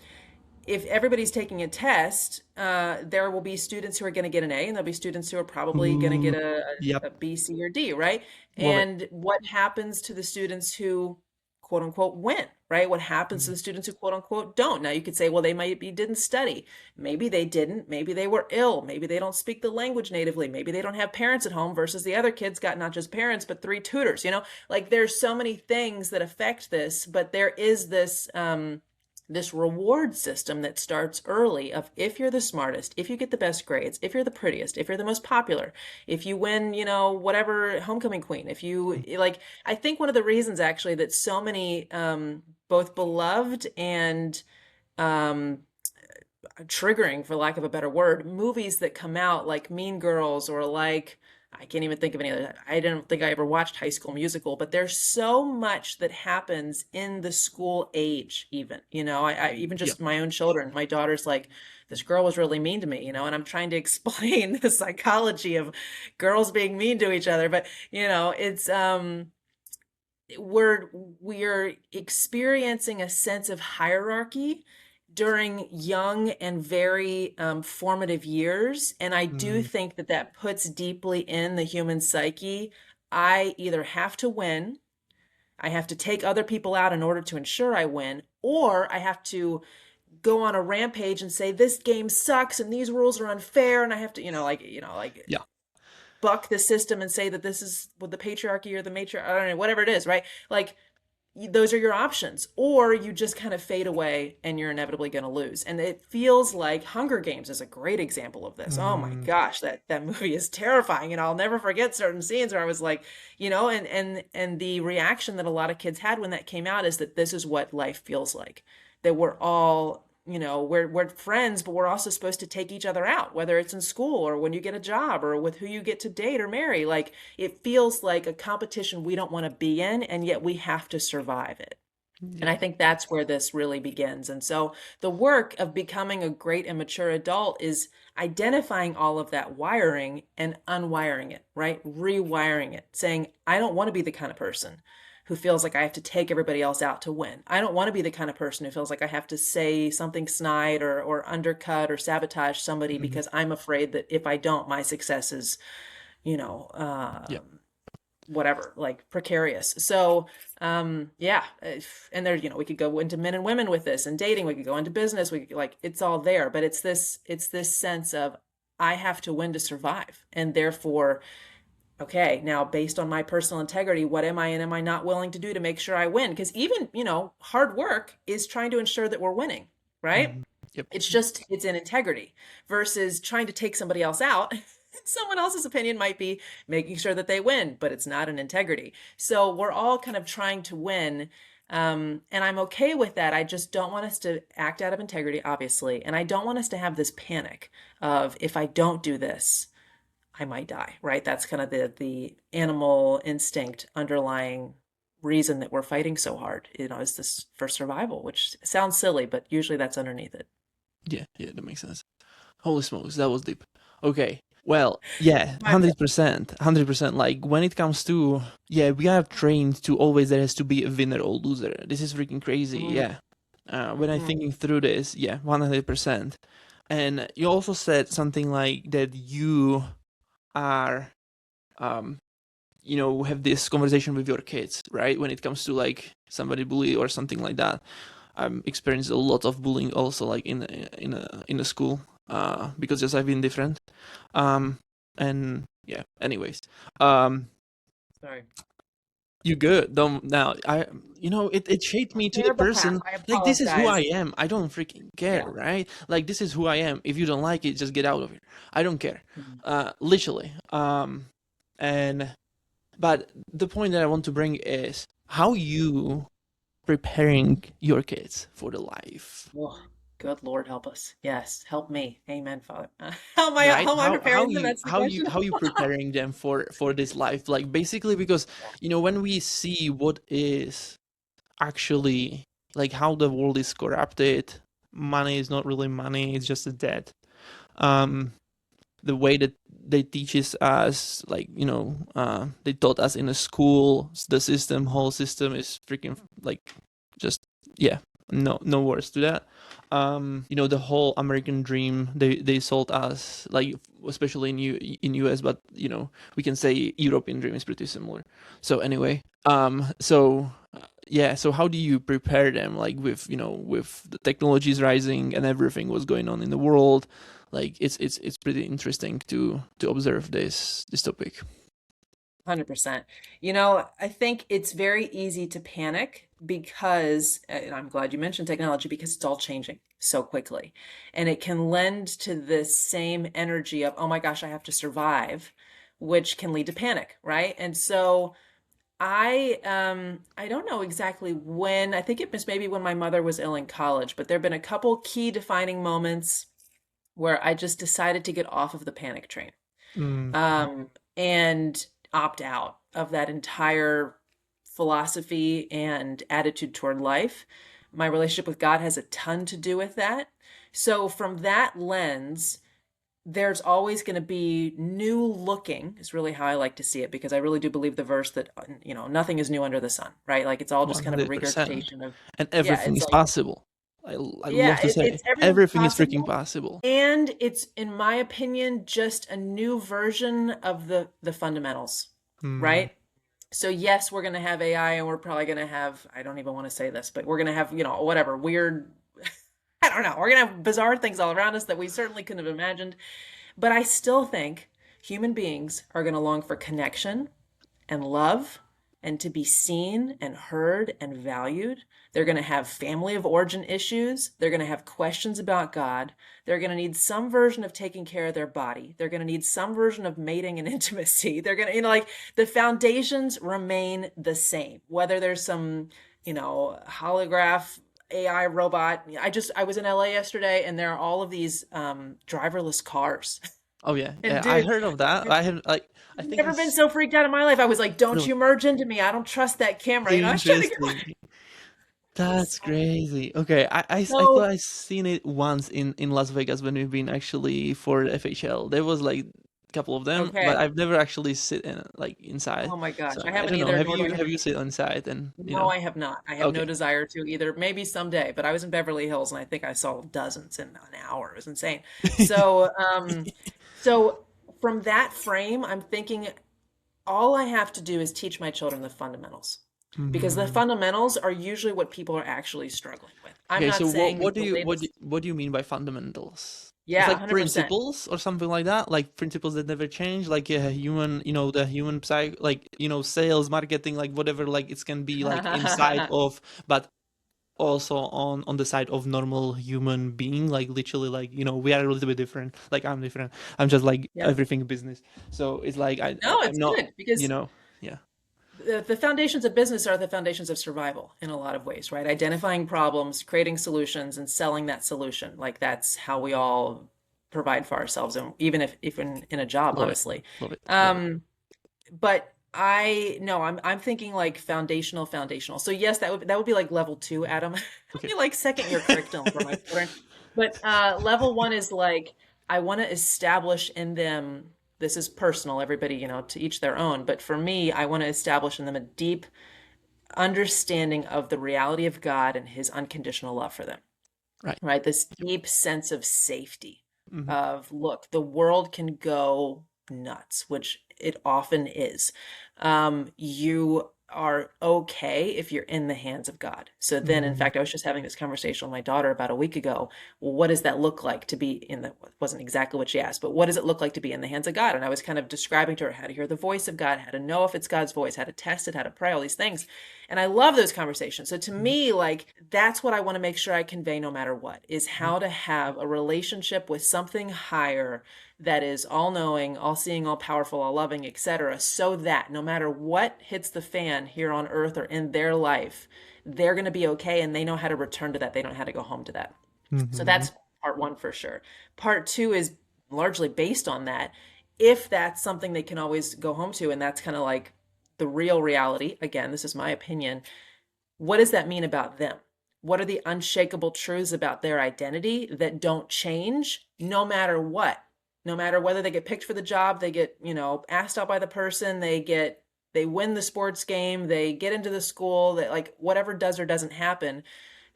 If everybody's taking a test, there will be students who are going to get an A, and there'll be students who are probably going to Ooh, get a, yep. a B, C, or D, right? Love it. And what happens to the students who, quote unquote, win, right? What happens to Mm, the students who, quote unquote, don't? Now, you could say, well, they might be didn't study. Maybe they didn't. Maybe they were ill. Maybe they don't speak the language natively. Maybe they don't have parents at home versus the other kids got not just parents, but 3 tutors, Like there's so many things that affect this, but there is this reward system that starts early of if you're the smartest, if you get the best grades, if you're the prettiest, if you're the most popular, if you win, whatever homecoming queen, if you mm, like, I think one of the reasons actually that so many both beloved and um, triggering, for lack of a better word, movies that come out like Mean Girls or like I can't even think of any other. I didn't think I ever watched High School Musical, but there's so much that happens in the school age, even. I even yep. just my own children. My daughter's like, this girl was really mean to me, and I'm trying to explain the psychology of girls being mean to each other. But it's we're experiencing a sense of hierarchy during young and very formative years. And I do Mm, think that that puts deeply in the human psyche. I either have to win, I have to take other people out in order to ensure I win, or I have to go on a rampage and say this game sucks and these rules are unfair and I have to, like yeah. buck the system and say that this is with the patriarchy or the matriarchy, I don't know, whatever it is, right? Like those are your options, or you just kind of fade away and you're inevitably going to lose. And it feels like Hunger Games is a great example of this. Oh my Mm, gosh, that movie is terrifying, and I'll never forget certain scenes where I was like, and the reaction that a lot of kids had when that came out is that this is what life feels like, that we're all, we're friends, but we're also supposed to take each other out, whether it's in school or when you get a job or with who you get to date or marry. Like it feels like a competition we don't want to be in, and yet we have to survive it. And yeah. I think that's where this really begins. And so the work of becoming a great and mature adult is identifying all of that wiring and unwiring it, right? Rewiring it, saying, I don't want to be the kind of person who feels like I have to take everybody else out to win. I don't want to be the kind of person who feels like I have to say something snide or undercut or sabotage somebody Mhm, because I'm afraid that if I don't, my success is, you know, yeah. whatever, like precarious. So, yeah. And there, we could go into men and women with this and dating. We could go into business. We could like, it's all there, but it's this sense of I have to win to survive. And therefore, okay, now based on my personal integrity, what am I and am I not willing to do to make sure I win? Because even, hard work is trying to ensure that we're winning, right? Mhm, yep. It's just, it's in integrity versus trying to take somebody else out. Someone else's opinion might be making sure that they win, but it's not an integrity. So we're all kind of trying to win. And I'm okay with that. I just don't want us to act out of integrity, obviously. And I don't want us to have this panic of if I don't do this, I might die, right? That's kind of the animal instinct underlying reason that we're fighting so hard, is this for survival, which sounds silly, but usually that's underneath it. Yeah, that makes sense. Holy smokes, that was deep. Okay. Well, yeah, My 100%, 100%. Like when it comes to, yeah, we are trained to always there has to be a winner or loser. This is freaking crazy. Yeah. When I'm thinking through this, yeah, 100%. And you also said something like that you are, have this conversation with your kids, right? When it comes to like somebody bully or something like that. I'm experienced a lot of bullying also like in a school because just I've been different. And yeah, anyways. Sorry. You good. Don't now it shaped me to the Terrible path. person. I Like this is who I apologize. am. I don't freaking care, Yeah. right? Like this is who I am. If you don't like it, just get out of here. I don't care. Mhm. Literally. And but the point that I want to bring is how you preparing your kids for the life, Oh, good Lord, help us. Yes, help me. Amen, Father. right? How am I preparing them? That's the question. How you preparing them for this life, like basically because when we see what is actually like how the world is corrupted, money is not really money, it's just a debt. The way that they teaches us, like they taught us in a school, the whole system is freaking like just yeah, no words to that. The whole American dream they sold us, like especially in US, but we can say European dream is pretty similar. So anyway, yeah, so how do you prepare them, like with with the technologies rising and everything what's going on in the world? Like it's pretty interesting to observe this topic. 100%. I think it's very easy to panic because, and I'm glad you mentioned technology because it's all changing so quickly. And it can lend to this same energy of, oh my gosh, I have to survive, which can lead to panic, right? And so I don't know exactly when. I think it was maybe when my mother was ill in college, but there have been a couple key defining moments where I just decided to get off of the panic train, Mm. and opt out of that entire philosophy and attitude toward life. My relationship with God has a ton to do with that. So, from that lens, there's always going to be new looking, is really how I like to see it, because I really do believe the verse that, nothing is new under the sun, right? Like it's all just kind of a 100%. regurgitation of, And yeah, everything it's is like, possible. I yeah, love to say it's everything's everything is freaking possible. possible. And it's, in my opinion, just a new version of the fundamentals, Mm. right? So yes, we're going to have AI, and we're probably going to have, I don't even want to say this, but we're going to have, whatever weird, I don't know, we're going to have bizarre things all around us that we certainly couldn't have imagined. But I still think human beings are going to long for connection and love and to be seen and heard and valued. They're going to have family of origin issues. They're going to have questions about God. They're going to need some version of taking care of their body. They're going to need some version of mating and intimacy. They're going to, like, the foundations remain the same, whether there's some, holograph AI robot. I was in LA yesterday, and there are all of these driverless cars. Oh yeah, And I dude, heard of that. I have like I think never been so freaked out in my life. I was like, don't no, you merge into me. I don't trust that camera. I was trying to get my interesting. That's crazy. Okay, I thought so I seen it once in Las Vegas when we've been actually for the FHL. There was like a couple of them, but okay. I've never actually sit in like inside. Oh my gosh. So I I haven't don't know. either, nor do I have Have you sit inside and no, I have not. I have no Okay. desire to either. Maybe someday, but I was in Beverly Hills and I think I saw dozens in an hour. It was insane. So so from that frame, I'm thinking all I have to do is teach my children the fundamentals, because the Mhm. fundamentals are usually what people are actually struggling with. I'm Okay, not so saying what that do the you latest, what do you mean by fundamentals? It's yeah, like 100%. principles or something like that, like principles that never change, like human, the human like sales, marketing, like whatever, like it can be like inside of, but also on the side of normal human being, like literally, like, we are a little bit different. Like, I'm different. I'm just like Yep. everything business. So it's like No, I'm it's not, good because yeah. the foundations of business are the foundations of survival in a lot of ways, right? Identifying problems, creating solutions, and selling that solution. Like that's how we all provide for ourselves, and even in a job, Love it. honestly. Love it. Love it. Um, but I no, I'm thinking like foundational. So yes, that would be like level two, Adam. That would Okay. be like second year curriculum for my children. But level one is like I want to establish in them. This is personal, everybody, to each their own. But for me, I want to establish in them a deep understanding of the reality of God and His unconditional love for them. Right. Right, this Yep. deep sense of safety. Hmm. Of look, the world can go nuts, which it often is. You are okay if you're in the hands of God. So then, in Hmm. fact, I was just having this conversation with my daughter about a week ago. Well, what does that look like to be in the, wasn't exactly what she asked, but what does it look like to be in the hands of God? And I was kind of describing to her how to hear the voice of God, how to know if it's God's voice, how to test it, how to pray, all these things. And I love those conversations. So to me, like, that's what I want to make sure I convey no matter what, is how to have a relationship with something higher that is all knowing, all seeing, all powerful, all loving, etc., so that no matter what hits the fan here on earth or in their life, they're going to be okay and they know how to return to that. They know how to go home to that. So Hmm. that's part one for sure. Part two is largely based on that. If that's something they can always go home to, and that's kind of like the real reality, again, this is my opinion, what does that mean about them? What are the unshakable truths about their identity that don't change no matter what? No matter whether they get picked for the job, they get, asked out by the person, they win the sports game, they get into the school, that like whatever does or doesn't happen,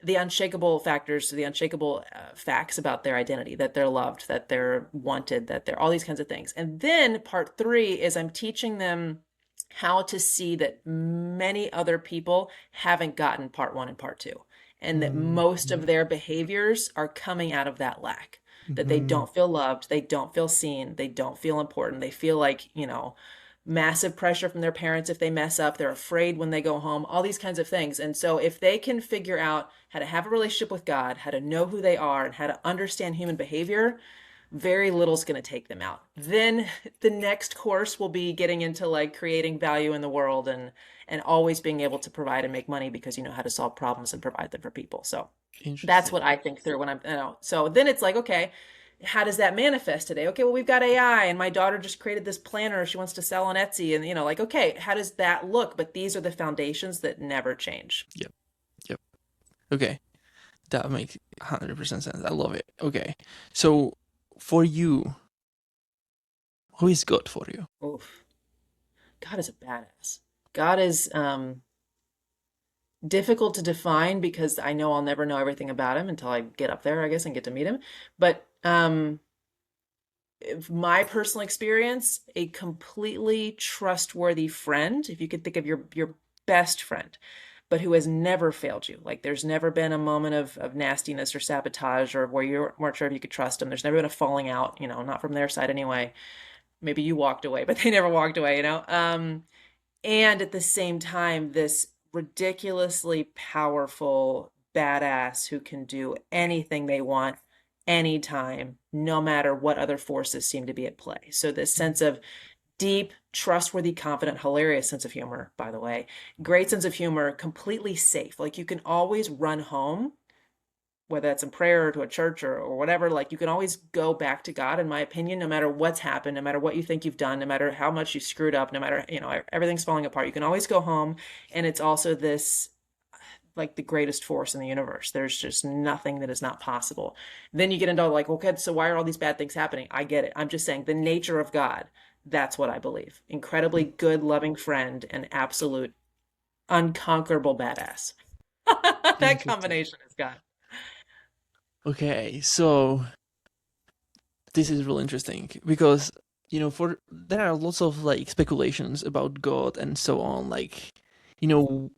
the unshakable factors, the unshakable facts about their identity, that they're loved, that they're wanted, that they're all these kinds of things. And then part three is I'm teaching them how to see that many other people haven't gotten part one and part two, and that most Hmm. of their behaviors are coming out of that lack. That they Hmm. don't feel loved, they don't feel seen, they don't feel important, they feel like, massive pressure from their parents if they mess up. They're afraid when they go home, all these kinds of things. And so, if they can figure out how to have a relationship with God, how to know who they are, and how to understand human behavior, very little's going to take them out. Then the next course will be getting into like creating value in the world and always being able to provide and make money because you know how to solve problems and provide them for people. So that's Interesting. what I think through when I'm. So then it's like, okay, how does that manifest today? Okay, well, we've got AI, and my daughter just created this planner she wants to sell on Etsy. And, like, okay, how does that look? But these are the foundations that never change. Yep. Yep. Okay. That makes 100% sense. I love it. Okay. So for you, who is God for you? Oof. God is a badass. God is difficult to define because I know I'll never know everything about him until I get up there, I guess, and get to meet him. But my personal experience, a completely trustworthy friend, if you could think of your best friend, but who has never failed you. Like there's never been a moment of nastiness or sabotage or where you weren't sure if you could trust them. There's never been a falling out, not from their side anyway. Maybe you walked away, but they never walked away. And at the same time, this ridiculously powerful badass who can do anything they want anytime, no matter what other forces seem to be at play. So this sense of deep, trustworthy, confident, hilarious sense of humor, by the way, great sense of humor, completely safe. Like you can always run home, whether that's in prayer or to a church or whatever, like you can always go back to God, in my opinion, no matter what's happened, no matter what you think you've done, no matter how much you screwed up, no matter, everything's falling apart. You can always go home. And it's also this like the greatest force in the universe. There's just nothing that is not possible. Then you get into like, okay, so why are all these bad things happening? I get it. I'm just saying the nature of God. That's what I believe. Incredibly good, loving friend and absolute unconquerable badass. That Interesting. combination is God. Okay, so this is really interesting because for there are lots of like speculations about God and so on. Like, you know,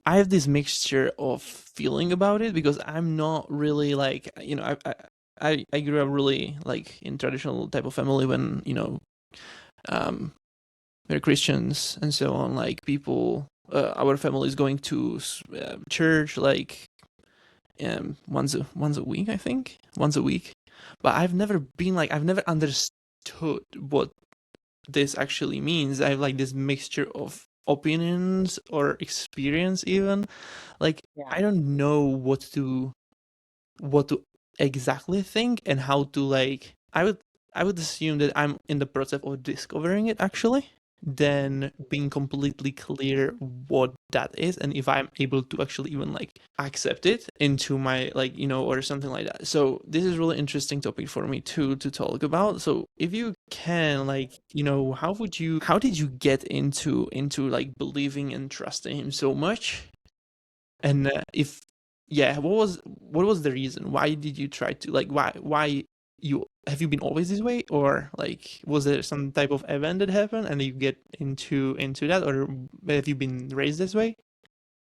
I have this mixture of feeling about it because I'm not really like I grew up really like in traditional type of family when um we're Christians and so on. Like people, our family is going to church like once a week, I think, once a week. But I've never understood what this actually means. I have like this mixture of opinions or experience even. Like Yeah. I don't know what to exactly think and how to like I would assume that I'm in the process of discovering it actually, then being completely clear what that is and if I'm able to actually even like accept it into my like or something like that. So this is really interesting topic for me too to talk about. So if you can like how did you get into like believing and trusting him so much, and if yeah, what was the reason? Why did you try to like why you have you been always this way, or like was there some type of event that happened and you get into that, or have you been raised this way?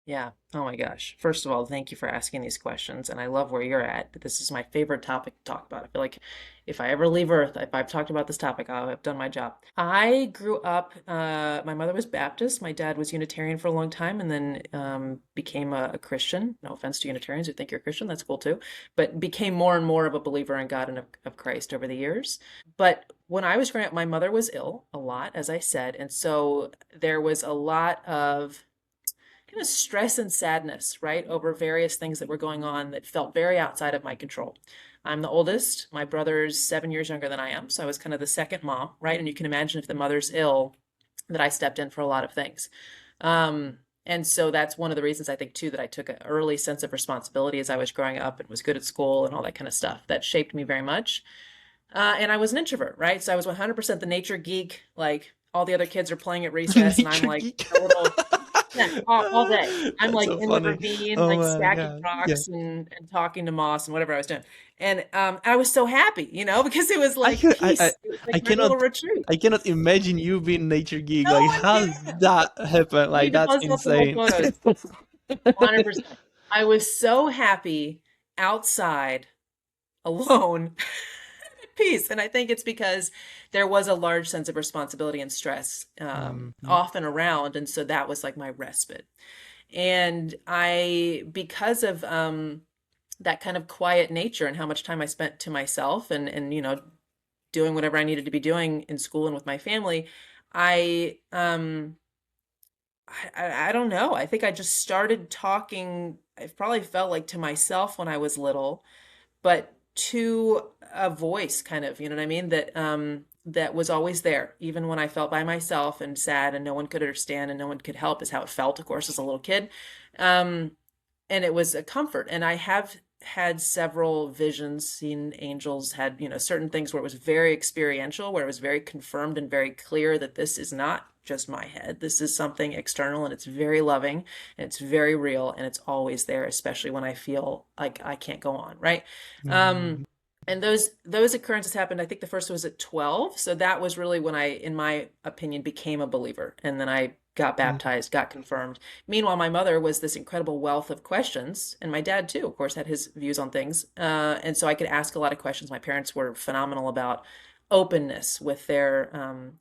Yeah. Oh my gosh. First of all, thank you for asking these questions. And I love where you're at. This is my favorite topic to talk about. I feel like if I ever leave Earth, if I've talked about this topic, I'll have done my job. I grew up, my mother was Baptist. My dad was Unitarian for a long time and then became a Christian. No offense to Unitarians who think you're a Christian, that's cool too. But became more and more of a believer in God and of Christ over the years. But when I was growing up, my mother was ill a lot, as I said. And so there was a lot of kind of stress and sadness, right, over various things that were going on that felt very outside of my control. I'm the oldest. My brother's 7 years younger than I am. So I was kind of the second mom, right? And you can imagine if the mother's ill, that I stepped in for a lot of things. And so that's one of the reasons I think, too, that I took an early sense of responsibility as I was growing up and was good at school and all that kind of stuff. That shaped me very much. And I was an introvert, right? So I was 100% the nature geek. Like all the other kids are playing at recess, and I'm Nature like geek. a little, yeah, all day. I'm That's like so in the funny. ravine, Oh like my stacking god. Yeah. rocks and talking to moss and whatever I was doing. And I was so happy, because it was I like can peace. It was like I my little cannot retreat. I cannot imagine you being nature geek. No, Like I how does can't. that happen? You Like need to that's post up some old insane. photos. 100%. I was so happy outside alone at peace. And I think it's because there was a large sense of responsibility and stress Mhm. often around. And so that was like my respite. And because of that kind of quiet nature and how much time I spent to myself and doing whatever I needed to be doing in school and with my family, I I don't know. I think I just started talking. I probably felt like to myself when I was little, but to a voice kind of, you know what I mean? That was always there, even when I felt by myself and sad and no one could understand and no one could help is how it felt, of course, as a little kid. Um, and it was a comfort. And I have had several visions, seen angels, had, certain things where it was very experiential, where it was very confirmed and very clear that this is not just my head. This is something external and it's very loving and it's very real and it's always there, especially when I feel like I can't go on, right? Mhm. And those occurrences happened. I think the first was at 12. So that was really when I, in my opinion, became a believer. And then I got Mhm. baptized, got confirmed. Meanwhile, my mother was this incredible wealth of questions, and my dad too, of course, had his views on things. And so I could ask a lot of questions. My parents were phenomenal about openness with their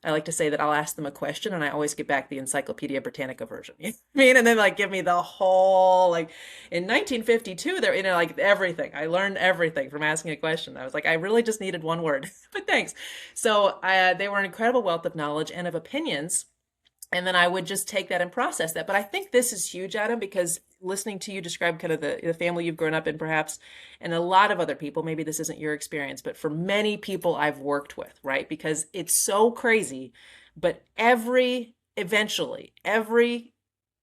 I like to say that I'll ask them a question and I always get back the Encyclopedia Britannica version. You know what I mean? And then like give me the whole like in 1952 there like everything. I learned everything from asking a question. I was like I really just needed one word. But thanks. So they were an incredible wealth of knowledge and of opinions, and then I would just take that and process that. But I think this is huge, Adam, because listening to you describe kind of the family you've grown up in, perhaps, and a lot of other people, maybe this isn't your experience, but for many people I've worked with, right? Because it's so crazy, but eventually, every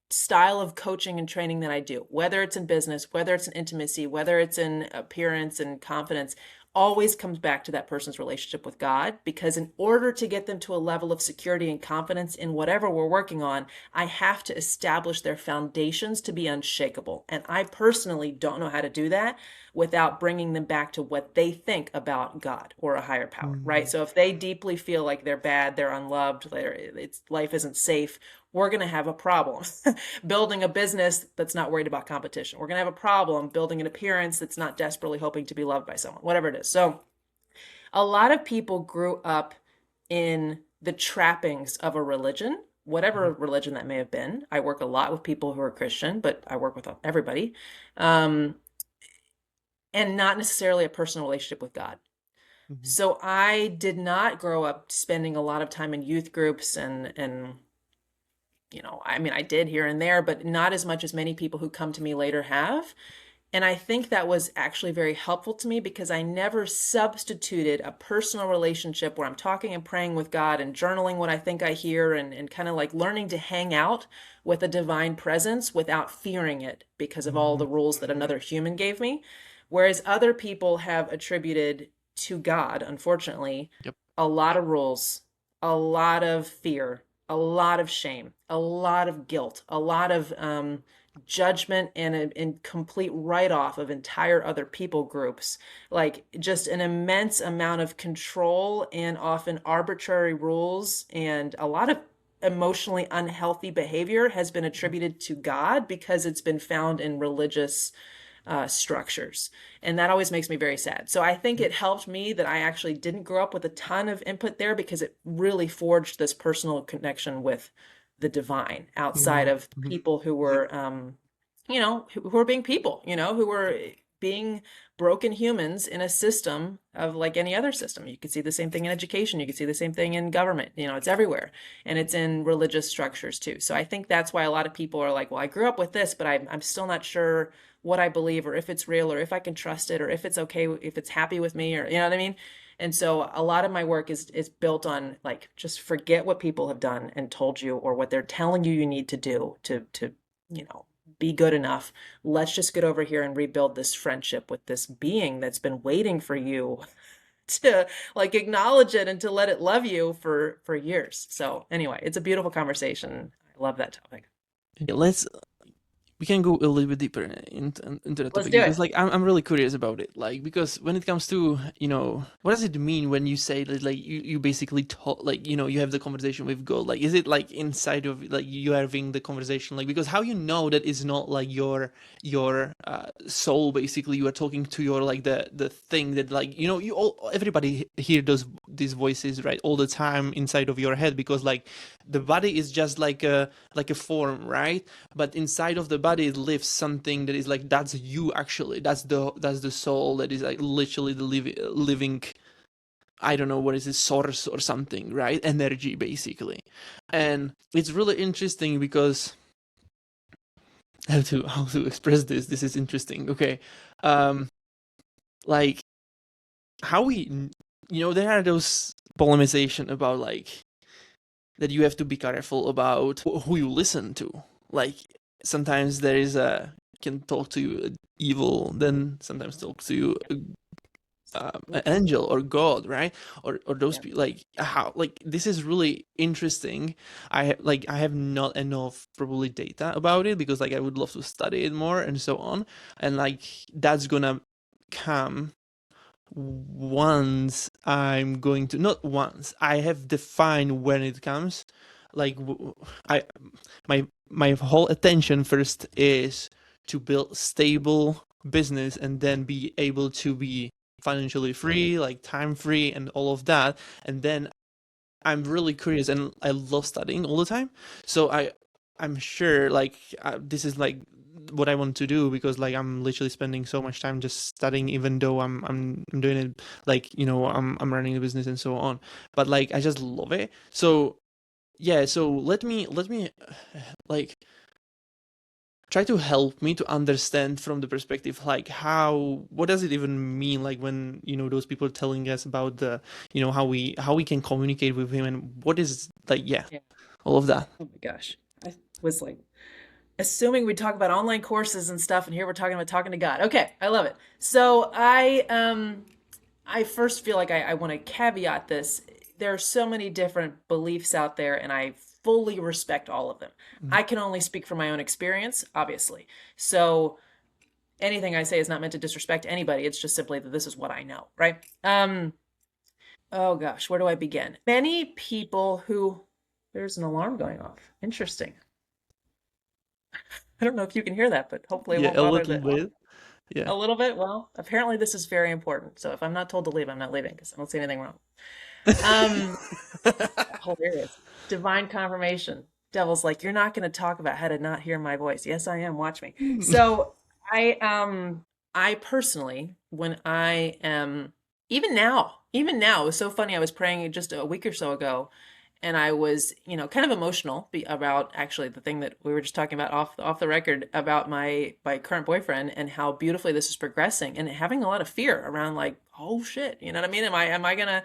style of coaching and training that I do, whether it's in business, whether it's in intimacy, whether it's in appearance and confidence, always comes back to that person's relationship with God. Because in order to get them to a level of security and confidence in whatever we're working on, I have to establish their foundations to be unshakable. And I personally don't know how to do that without bringing them back to what they think about God or a higher power, right? Mhm. So if they deeply feel like they're bad, they're unloved, life isn't safe, we're going to have a problem building a business that's not worried about competition. We're going to have a problem building an appearance that's not desperately hoping to be loved by someone, whatever it is. So, a lot of people grew up in the trappings of a religion, whatever religion that may have been. I work a lot with people who are Christian, but I work with everybody. Um, and not necessarily a personal relationship with God. Mhm. So I did not grow up spending a lot of time in youth groups and I mean, I did here and there, but not as much as many people who come to me later have. And I think that was actually very helpful to me because I never substituted a personal relationship where I'm talking and praying with God and journaling what I think I hear and kind of like learning to hang out with a divine presence without fearing it because of all Mhm. the rules that another human gave me. Whereas other people have attributed to God, unfortunately, Yep. a lot of rules, a lot of fear, a lot of shame, a lot of guilt, a lot of judgment and a complete write-off of entire other people groups, like just an immense amount of control and often arbitrary rules, and a lot of emotionally unhealthy behavior has been attributed to God because it's been found in religious structures. And that always makes me very sad. So I think Yep. it helped me that I actually didn't grow up with a ton of input there because it really forged this personal connection with the divine outside Mhm. of Mhm. people who were, who were being people, who were being broken humans in a system of like any other system. You could see the same thing in education. You could see the same thing in government. It's everywhere. And it's in religious structures too. So I think that's why a lot of people are like, well, I grew up with this, but I'm still not sure what I believe or if it's real or if I can trust it or if it's okay, if it's happy with me or you know what I mean? And so a lot of my work is built on like just forget what people have done and told you or what they're telling you need to do to be good enough. Let's just get over here and rebuild this friendship with this being that's been waiting for you to like acknowledge it and to let it love you for years. So anyway, it's a beautiful conversation. I love that topic. Yeah, we can go a little bit deeper into the Let's topic do because it. like I'm really curious about it, like because when it comes to what does it mean when you say that like you basically talk, like you have the conversation with God, like is it like inside of like you having the conversation, like because how that is not like your soul, basically you are talking to your like the thing that like you all everybody hear these voices right all the time inside of your head, because like the body is just like a form, right? But inside of the body lives something that is like that's you, actually that's the soul that is like literally the living, I don't know what is it, source or something, right? Energy basically. And it's really interesting because how to express this is interesting. Okay. um like how there are those polemization about like that you have to be careful about who you listen to. Like sometimes there is a can talk to you evil, then sometimes talk to you an angel or God, right? Or those Yeah. people, like how like this is really interesting. I have not enough probably data about it because like I would love to study it more and so on, and like that's gonna come once I'm going to, not once I have defined when it comes, like I my whole attention first is to build stable business and then be able to be financially free, like time free and all of that. And then I'm really curious and I love studying all the time, so I'm sure like this is like what I want to do, because like I'm literally spending so much time just studying, even though I'm doing it like I'm running a business and so on. But like I just love it. So yeah, so let me like try to help me to understand from the perspective like how what does it even mean, like when those people are telling us about the how we can communicate with him, and what is like, yeah, Yeah. all of that. Oh my gosh. I was like assuming we'd talk about online courses and stuff, and here we're talking about talking to God. Okay, I love it. So I first feel like I want to caveat this. There are so many different beliefs out there, and I fully respect all of them. Mhm. I can only speak from my own experience, obviously. So anything I say is not meant to disrespect anybody. It's just simply that this is what I know, right? Oh gosh, where do I begin? Many people who there's an alarm going off. Interesting. I don't know if you can hear that, but hopefully it Yeah, won't a bother little the bit. Yeah. a little bit. Well, apparently this is very important. So if I'm not told to leave, I'm not leaving because I don't see anything wrong. Um, Hilarious. Divine confirmation. Devil's like, you're not going to talk about how to not hear my voice. Yes, I am. Watch me. So I personally when I am, even now, it was so funny. I was praying just a week or so ago, and I was, kind of emotional about actually the thing that we were just talking about off the record about my current boyfriend and how beautifully this is progressing, and having a lot of fear around like, oh shit, you know what I mean? Am I gonna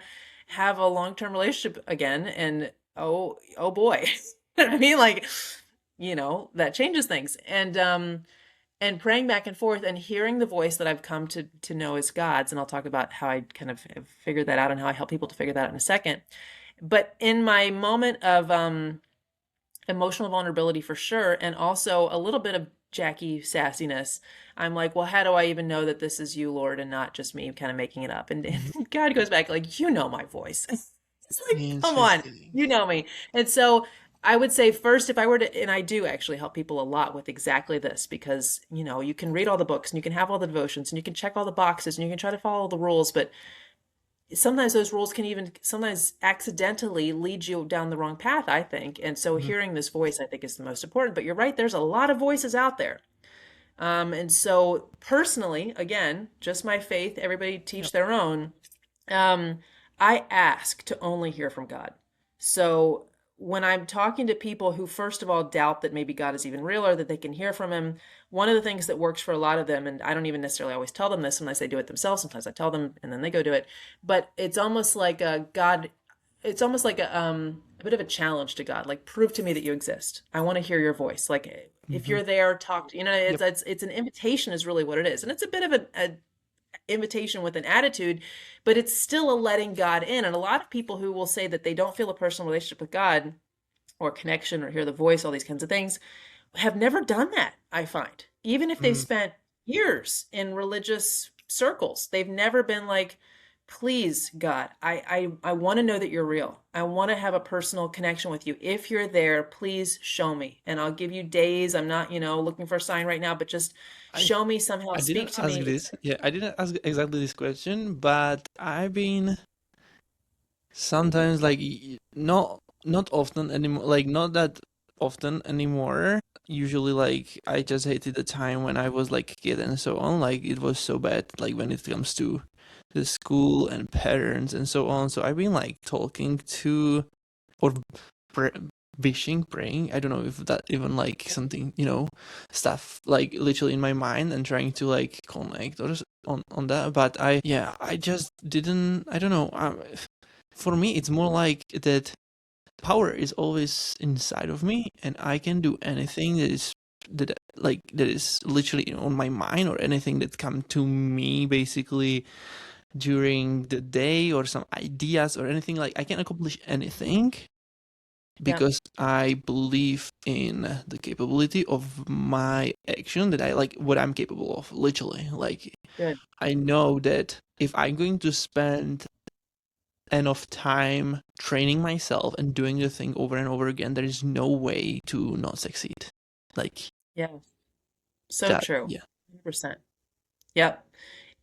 have a long-term relationship again? And oh boy, you know what I mean? Like, that changes things. And praying back and forth and hearing the voice that I've come to know as God's, and I'll talk about how I kind of have figured that out and how I help people to figure that out in a second. But in my moment of emotional vulnerability for sure, and also a little bit of Jackie sassiness, I'm like, well, how do I even know that this is you, Lord, and not just me kind of making it up? And Mhm. God goes back like, you know my voice. It's like, come on, Interesting. you know me. And so I would say first, if I were to, and I do actually help people a lot with exactly this, because you can read all the books and you can have all the devotions and you can check all the boxes and you can try to follow the rules, but sometimes those rules can even sometimes accidentally lead you down the wrong path, I think. And so Mhm. hearing this voice, I think, is the most important. But you're right, there's a lot of voices out there. And so personally, again, just my faith, everybody Yeah. teach their own. Um, I ask to only hear from God. So when I'm talking to people who, first of all, doubt that maybe God is even real or that they can hear from him, one of the things that works for a lot of them, and I don't even necessarily always tell them this, sometimes they do it themselves, sometimes I tell them and then they go do it, but it's almost like a God, it's almost like a bit of a challenge to God, like prove to me that you exist. I want to hear your voice. Like if Mhm. you're there, talk to, Yep. it's an invitation is really what it is. And it's a bit of a invitation with an attitude, but it's still a letting God in. And a lot of people who will say that they don't feel a personal relationship with God or connection or hear the voice, all these kinds of things, have never done that, I find. Even if they've Mm. spent years in religious circles, they've never been like, please, God, I want to know that you're real. I want to have a personal connection with you. If you're there, please show me. And I'll give you days. I'm not, looking for a sign right now, but just I show me somehow, I speak didn't to ask me. this. Yeah, I didn't ask exactly this question, but I've been sometimes like not often anymore, like not that often anymore. Usually like I just hated the time when I was like a kid and so on. Like it was so bad like when it comes to the school and parents and so on. So I've been like talking to or pr wishing, praying. I don't know if that even like something, stuff like literally in my mind and trying to like connect or on that. But I just didn't. I don't know. For me, it's more like that power is always inside of me, and I can do anything that is literally on my mind or anything that come to me basically during the day or some ideas or anything. Like I can accomplish anything Yeah, because I believe in the capability of my action, that I like what I'm capable of, literally. Like good. I know that if I'm going to spend enough time training myself and doing the thing over and over again, there is no way to not succeed. Like Yeah, so that, true. yeah. 100%. Yep.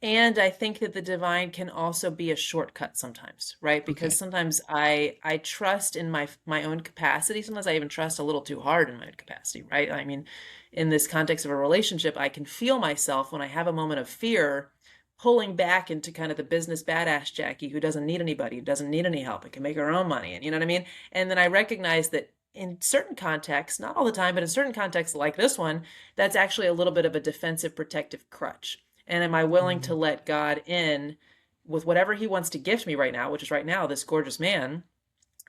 And I think that the divine can also be a shortcut sometimes, right? Okay. Because sometimes I trust in my own capacity. Sometimes I even trust a little too hard in my own capacity, right? I mean, in this context of a relationship, I can feel myself when I have a moment of fear pulling back into kind of the business badass Jackie who doesn't need anybody, who doesn't need any help, and can make her own money. And you know what I mean? And then I recognize that in certain contexts, not all the time, but in certain contexts like this one, that's actually a little bit of a defensive protective crutch. And am I willing to Mhm. let God in with whatever he wants to gift me right now, which is right now this gorgeous man,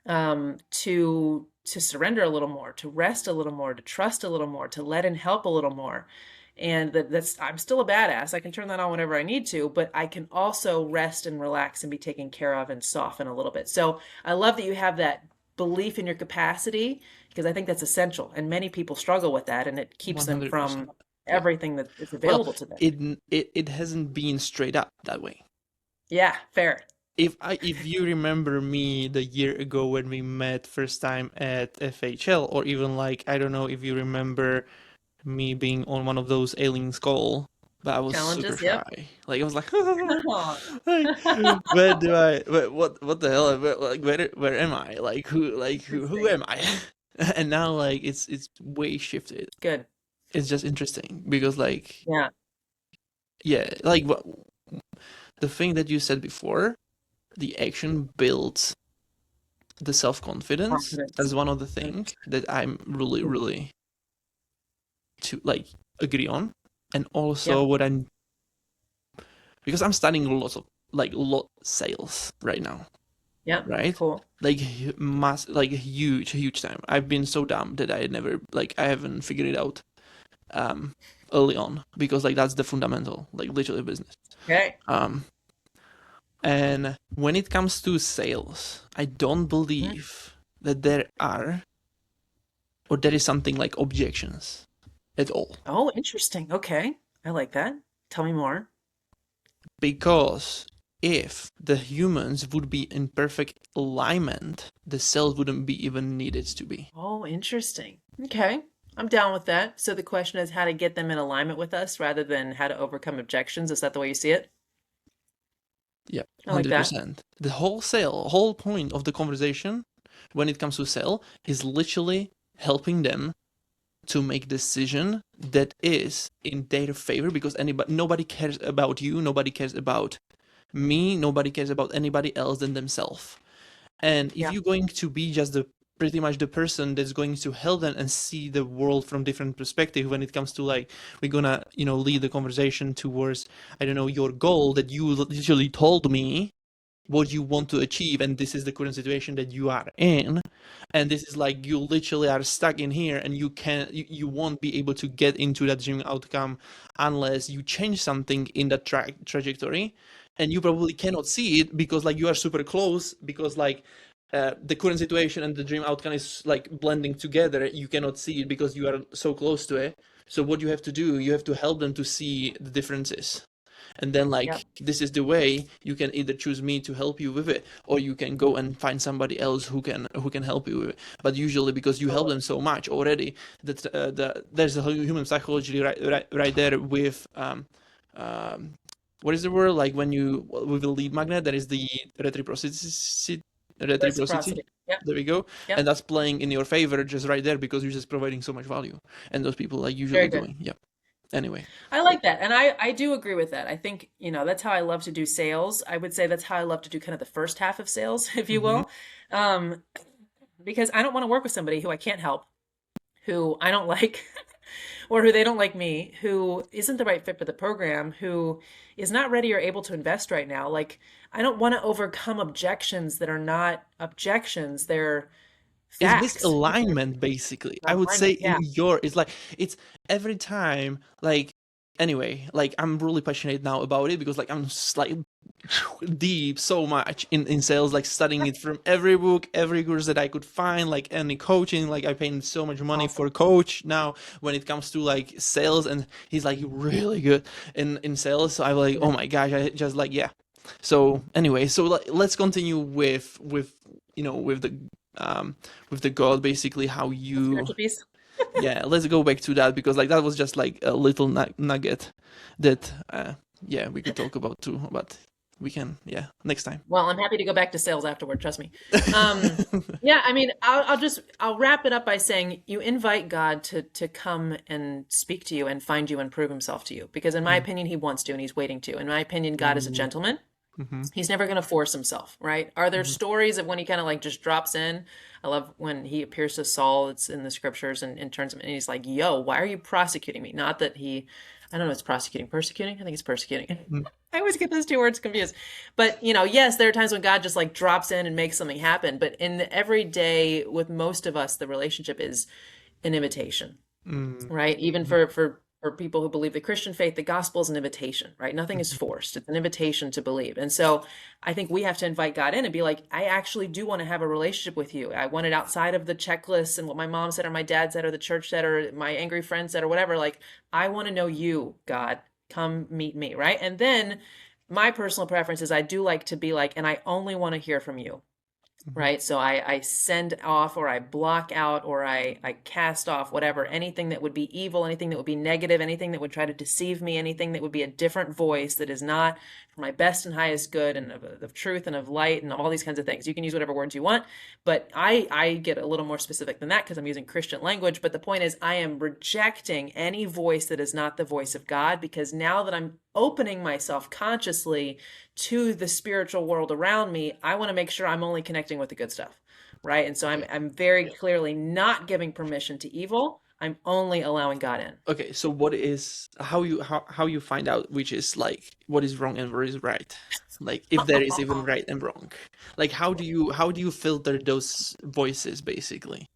to surrender a little more, to rest a little more, to trust a little more, to let in help a little more. And that's I'm still a badass. I can turn that on whenever I need to, but I can also rest and relax and be taken care of and soften a little bit. So I love that you have that belief in your capacity, because I think that's essential. And many people struggle with that, and it keeps them 100%. from Yeah. everything that is Well, available to them. it hasn't been straight up that way. Yeah, fair. If you remember me the year ago when we met first time at FHL, or even like I don't know if you remember me being on one of those aliens call, but I was super Challenges, yep. shy. Like I was like, Aw. like, where do I? What the hell? Where am I? Who Interesting. am I? And now like it's way shifted. Good. It's just interesting because like Yeah. yeah, like the thing that you said before, the action builds the self-confidence. Confidence. That's one of the things that I'm really, really to like agree on. And also Yep. what I'm, because I'm studying lots of sales right now, Yep. right? Cool. Like like huge time. I've been so dumb that I haven't figured it out early on, because like that's the fundamental, like literally business. Okay. Um and when it comes to sales, I don't Mhm. believe that there is something like objections at all. Oh, interesting. Okay. I like that. Tell me more. Because if the humans would be in perfect alignment, the cells wouldn't be even needed to be. Oh, interesting. Okay. I'm down with that. So the question is how to get them in alignment with us rather than how to overcome objections. Is that the way you see it? Yeah, I like that. 100%. The whole point of the conversation when it comes to sell is literally helping them to make decision that is in their favor, because nobody cares about you, nobody cares about me, nobody cares about anybody else than themselves. And if Yeah. you're going to be just the pretty much the person that's going to help them and see the world from different perspective, when it comes to like, we're gonna lead the conversation towards, I don't know, your goal that you literally told me what you want to achieve, and this is the current situation that you are in, and this is like you literally are stuck in here, and you won't be able to get into that dream outcome unless you change something in that trajectory, and you probably cannot see it because like you are super close, because like the current situation and the dream outcome is like blending together. You cannot see it because you are so close to it. So what you have to do, you have to help them to see the differences, and then Yep. like this is the way you can either choose me to help you with it, or you can go and find somebody else who can help you with it. But usually, because you help Totally. them so much already, that there's a human psychology right there with um what is the word, like when you with a lead magnet, that is the reciprocity. Reciprocity. Reciprocity. Yep. There we go. Yep. And that's playing in your favor just right there, because you're just providing so much value, and those people like Very usually good. going, yeah. Anyway. I like that. And I do agree with that. I think, that's how I love to do sales. I would say that's how I love to do kind of the first half of sales, if you Mm-hmm. will. Um, because I don't want to work with somebody who I can't help, who I don't like, or who they don't like me, who isn't the right fit for the program, who is not ready or able to invest right now. Like, I don't want to overcome objections that are not objections, they're It's facts. misalignment, basically. I would say Alignment. in Yeah. your, it's like, it's every time, like, anyway, like, I'm really passionate now about it, because like I'm like deep so much in sales, like studying it from every book, every course that I could find, like any coaching. Like, I paid so much money for Awesome. a coach now when it comes to like sales, and he's like really good in sales. So I'm like, Yeah. oh my gosh, I just like, yeah. So anyway, so like, let's continue um with the God, basically how The you, spiritual piece. yeah, let's go back to that, because like that was just like a little nugget that yeah, we could talk about too, but we can, yeah, next time. Well, I'm happy to go back to sales afterward, trust me. Yeah, I mean, I'll wrap it up by saying you invite God to come and speak to you and find you and prove himself to you. Because in my opinion, he wants to and he's waiting to. In my opinion, God is a gentleman. Mm-hmm. He's never going to force himself, right? Are there Hmm. stories of when he kind of like just drops in? I love when he appears to Saul, it's in the scriptures, and turns him, and he's like, yo, why are you prosecuting me? Not that I don't know, it's persecuting? I think it's persecuting. I always get those two words confused. But, yes, there are times when God just like drops in and makes something happen. But in the everyday, with most of us, the relationship is an invitation, Mm-hmm. right? Even for people who believe the Christian faith, the gospel is an invitation, right? Nothing is forced. It's an invitation to believe. And so I think we have to invite God in and be like, I actually do want to have a relationship with you. I want it outside of the checklist and what my mom said or my dad said or the church said or my angry friend said or whatever. Like, I want to know you, God. Come meet me, right? And then my personal preference is I do like to be like, and I only want to hear from you, right? So I send off or I block out or I cast off whatever, anything that would be evil, anything that would be negative, anything that would try to deceive me, anything that would be a different voice that is not for my best and highest good and of truth and of light and all these kinds of things. You can use whatever words you want, but I get a little more specific than that because I'm using Christian language. But the point is I am rejecting any voice that is not the voice of God, because now that I'm opening myself consciously to the spiritual world around me, I want to make sure I'm only connecting with the good stuff, right? And so Okay. I'm very clearly not giving permission to evil. I'm only allowing God in. Okay, so what is how you find out which is like what is wrong and what is right? Like if there is even right and wrong. Like how do you filter those voices basically?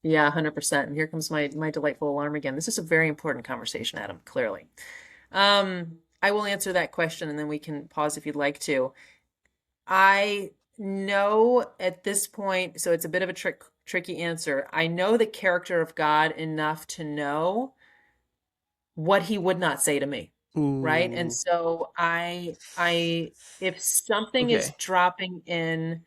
Yeah, 100%. And here comes my delightful alarm again. This is a very important conversation, Adam, clearly. I will answer that question and then we can pause if you'd like to. I know at this point, so it's a bit of a tricky answer. I know the character of God enough to know what he would not say to me, right? And Ooh. so if something is Okay. dropping in,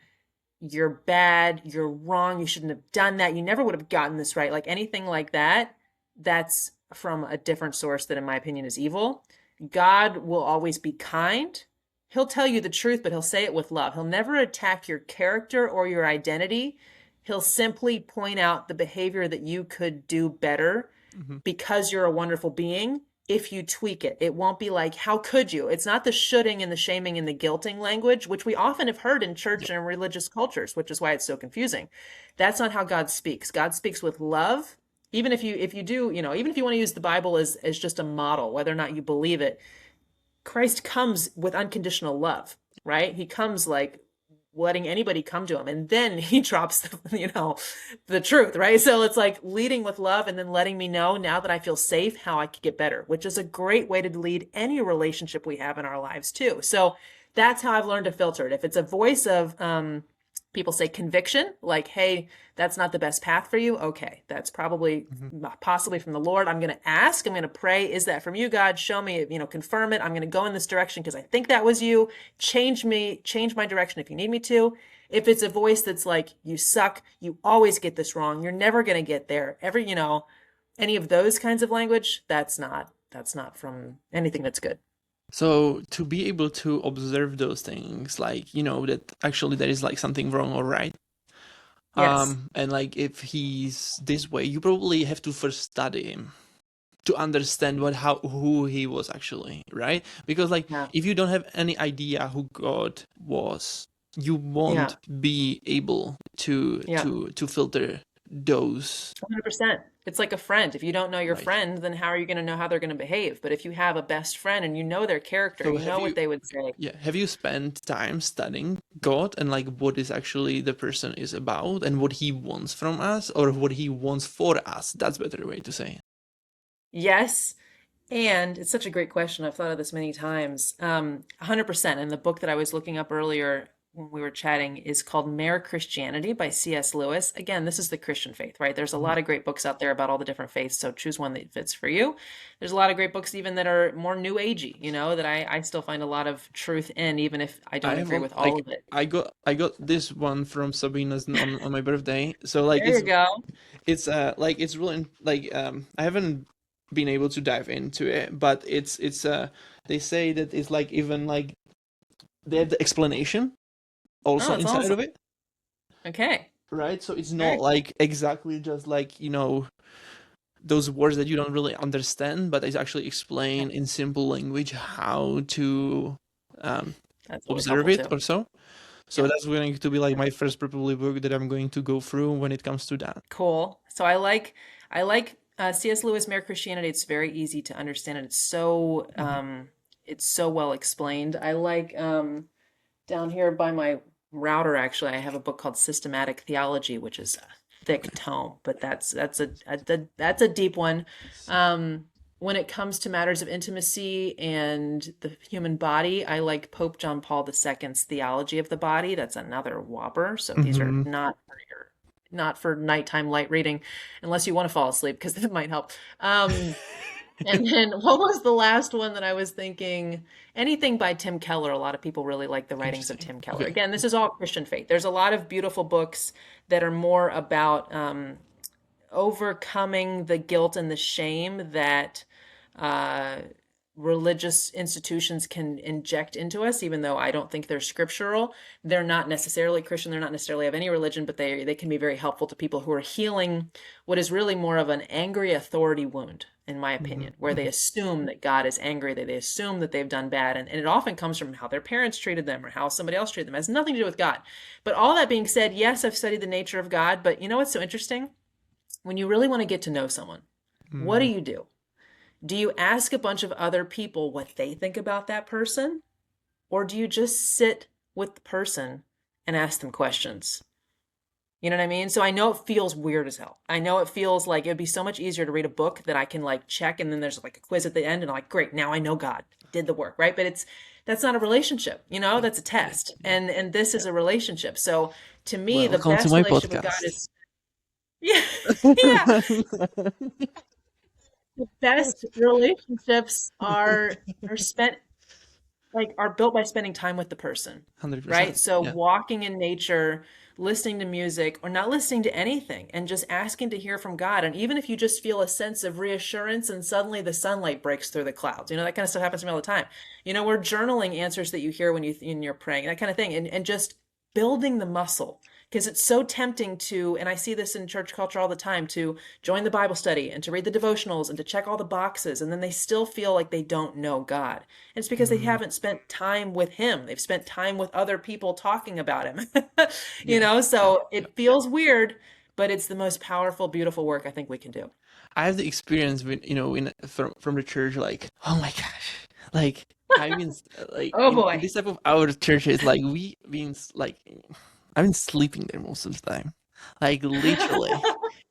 you're bad, you're wrong, you shouldn't have done that, you never would have gotten this right, like anything like that, that's from a different source that, in my opinion, is evil. God will always be kind. He'll tell you the truth, but he'll say it with love. He'll never attack your character or your identity. He'll simply point out the behavior that you could do better Mhm. because you're a wonderful being if you tweak it. It won't be like, how could you? It's not the shoulding and the shaming and the guilting language, which we often have heard in church Yeah. and religious cultures, which is why it's so confusing. That's not how God speaks. God speaks with love. Even if you do, even if you want to use the Bible as just a model, whether or not you believe it, Christ comes with unconditional love, right? He comes like letting anybody come to him, and then he drops the truth, right? So it's like leading with love and then letting me know, now that I feel safe, how I could get better, which is a great way to lead any relationship we have in our lives too. So that's how I've learned to filter it. If it's a voice of people say conviction, like, hey, that's not the best path for you, okay, that's probably Mhm. possibly from the Lord. I'm going to ask, I'm going to pray, is that from you, God? Show me, confirm it. I'm going to go in this direction because I think that was you. Change my direction if you need me to. If it's a voice that's like, you suck, you always get this wrong, you're never going to get there, any of those kinds of language, that's not from anything that's good. So to be able to observe those things, like, that actually there is like something wrong or right. Yes. And like if he's this way, you probably have to first study him to understand who he was actually, right? Because like Yeah. if you don't have any idea who God was, you Yeah. won't be able to Yeah. filter those, 100%. It's like a friend. If you don't know your right? friend, then how are you going to know how they're going to behave? But if you have a best friend and you know their character, So you know what they would say. have you spent time studying God and like what is actually the person is about and what he wants from us or what he wants for us? That's a better way to say it. Yes. And it's such a great question. I've thought of this many times. 100%. And the book that I was looking up earlier when we were chatting is called Mere Christianity by C.S. Lewis. Again, this is the Christian faith, right? There's a Mhm. lot of great books out there about all the different faiths, so choose one that fits for you. There's a lot of great books even that are more new agey, that I still find a lot of truth in, even if I I don't have agree on with all like of it. I got this one from Sabina's on my birthday. So like There you go. it's like it's really like I haven't been able to dive into it, but it's they say that it's like even like they have the explanation Oh, also that's inside awesome. of it, Okay. right? So it's not Very cool. like exactly just like those words that you don't really understand, but it's actually Yeah, explained in simple language how to um, that's always observe helpful it too. or so. So Yeah. that's going to be like Yeah. my first probably book that I'm going to go through when it comes to that. Cool. So I like C.S. Lewis Mere Christianity. It's very easy to understand and Mhm. it's so well explained. I like down here by my router actually, I have a book called Systematic Theology, which is a thick Okay. tome, but that's a deep one. When it comes to matters of intimacy and the human body, I like Pope John Paul II's Theology of the Body. That's another whopper. So these are Hmm. not for nighttime light reading, unless you want to fall asleep, because that might help. And then what was the last one that I was thinking? Anything by Tim Keller. A lot of people really like the writings of Interesting. Tim Keller. Okay. Again, this is all Christian faith. There's a lot of beautiful books that are more about overcoming the guilt and the shame that uh, religious institutions can inject into us, even though I don't think they're scriptural. They're not necessarily Christian. They're not necessarily of any religion, but they can be very helpful to people who are healing what is really more of an angry authority wound. in my Mhm, opinion, where they mhm. assume that God is angry, that they assume that they've done bad. And it often comes from how their parents treated them or how somebody else treated them. It has nothing to do with God. But all that being said, yes, I've studied the nature of God. But you know what's so interesting? When you really want to get to know someone, what Mm, do? Do you ask a bunch of other people what they think about that person? Or do you just sit with the person and ask them questions? You know what I mean? So I know it feels weird as hell. I know it feels like it'd be so much easier to read a book that I can like check and then there's like a quiz at the end and I'm like, great, now I know God. I did the work, right? But that's not a relationship, yeah, that's a yeah, test. yeah. And this is a relationship. So to me, the Welcome to best my relationship with God podcast. is yeah, yeah. The best relationships are spent like are built by spending time with the person, right? 100%. So Yeah. walking in nature, listening to music, or not listening to anything, and just asking to hear from God. And even if you just feel a sense of reassurance and suddenly the sunlight breaks through the clouds, that kind of stuff happens to me all the time. We're journaling answers that you hear when you're praying, that kind of thing, and just building the muscle. Because it's so tempting to, and I see this in church culture all the time, to join the Bible study and to read the devotionals and to check all the boxes, and then they still feel like they don't know God. And it's because they Mm, haven't spent time with him. They've spent time with other people talking about him. yeah, yeah, So yeah. it feels weird, but it's the most powerful, beautiful work I think we can do. I have the experience with, in from the church, like, oh my gosh, like I've been like Oh in boy. this type of our churches, like like I've been sleeping there most of the time, like literally.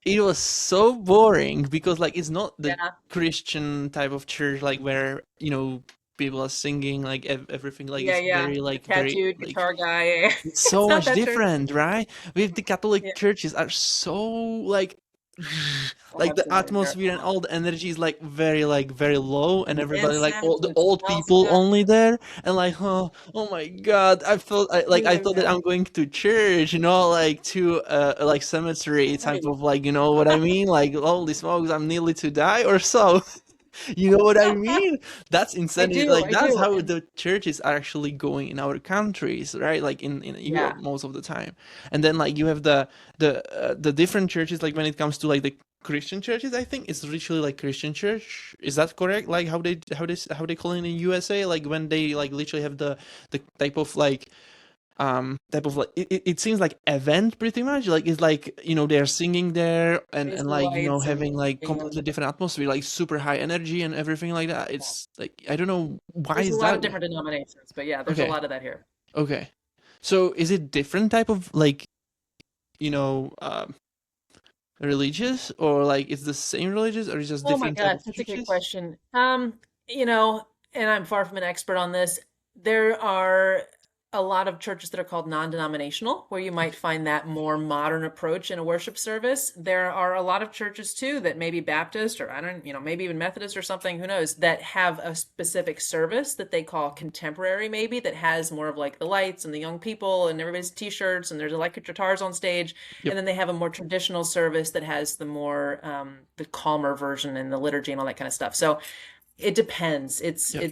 It was so boring because like it's not the Yeah. Christian type of church like where people are singing like everything like Yeah, it's yeah. very The very tattooed like guitar guy. it's It's so not much that church. different, right? With the Catholic Yeah. churches are so like Oh, like the absolutely. They're atmosphere and all the energy is like very low and everybody like all incense the and old smells. people Yeah. only there and like oh my god I Oh, thought that yeah. I'm going to church, like to like cemetery type Right. of like, you know what I mean, like holy smokes, I'm nearly to die or so. You know what I mean? That's I insanity. do. Like I that's do. how And the churches are actually going in our countries, right? Like in yeah. Europe most of the time. And then like you have the different churches, like when it comes to like the Christian churches, I think it's literally like Christian church. Is that correct? Like how they call it in the USA? Like when they like literally have the type of like it seems like event pretty much, like it's like they're singing there Raise and the like lights and having like yeah. completely different atmosphere, like super high energy and everything like that. It's like I don't know why There's a is lot that. of different denominations, but yeah, there's a Okay, lot of that here. okay, so is it different type of like you know uh religious, or like it's the same religious, or it's just Oh my different type gosh, of that's a good churches? question. And I'm far from an expert on this. There are a lot of churches that are called non-denominational, where you might find that more modern approach in a worship service. There are a lot of churches too that maybe Baptist or I don't, maybe even Methodist or something, who knows, that have a specific service that they call contemporary, maybe that has more of like the lights and the young people and everybody's t-shirts and there's electric guitars on stage. Yep. And then they have a more traditional service that has the more the calmer version and the liturgy and all that kind of stuff. So it depends. Yep.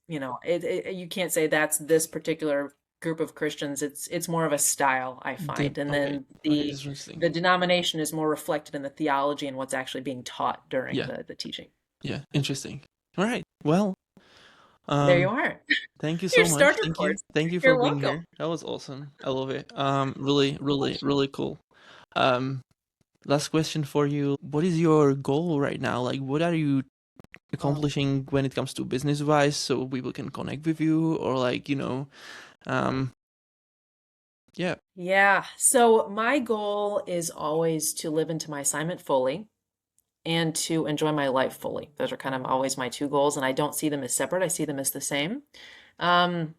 You can't say that's this particular group of Christians. It's more of a style, I find. And Okay. then Okay, the that's interesting. the denomination is more reflected in the theology and what's actually being taught during Yeah. the teaching. Yeah, interesting. All right, well, There you um are. thank you Your so much. starter Thank you. course. Thank you for You're being welcome. here. That was awesome. I love it. Really, really, really cool. Um, Last question for you. What is your goal right now? Like, what are you Oh. accomplishing when it comes to business wise, so people can connect with you, or like, um, yeah. Yeah. So my goal is always to live into my assignment fully and to enjoy my life fully. Those are kind of always my two goals, and I don't see them as separate. I see them as the same. Um,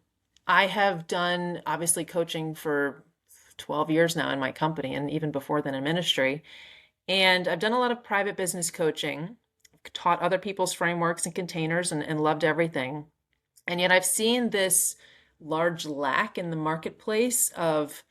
I have done obviously coaching for 12 years now in my company, and even before then in ministry. And I've done a lot of private business coaching, taught other people's frameworks and containers, and loved everything. And yet I've seen this large lack in the marketplace of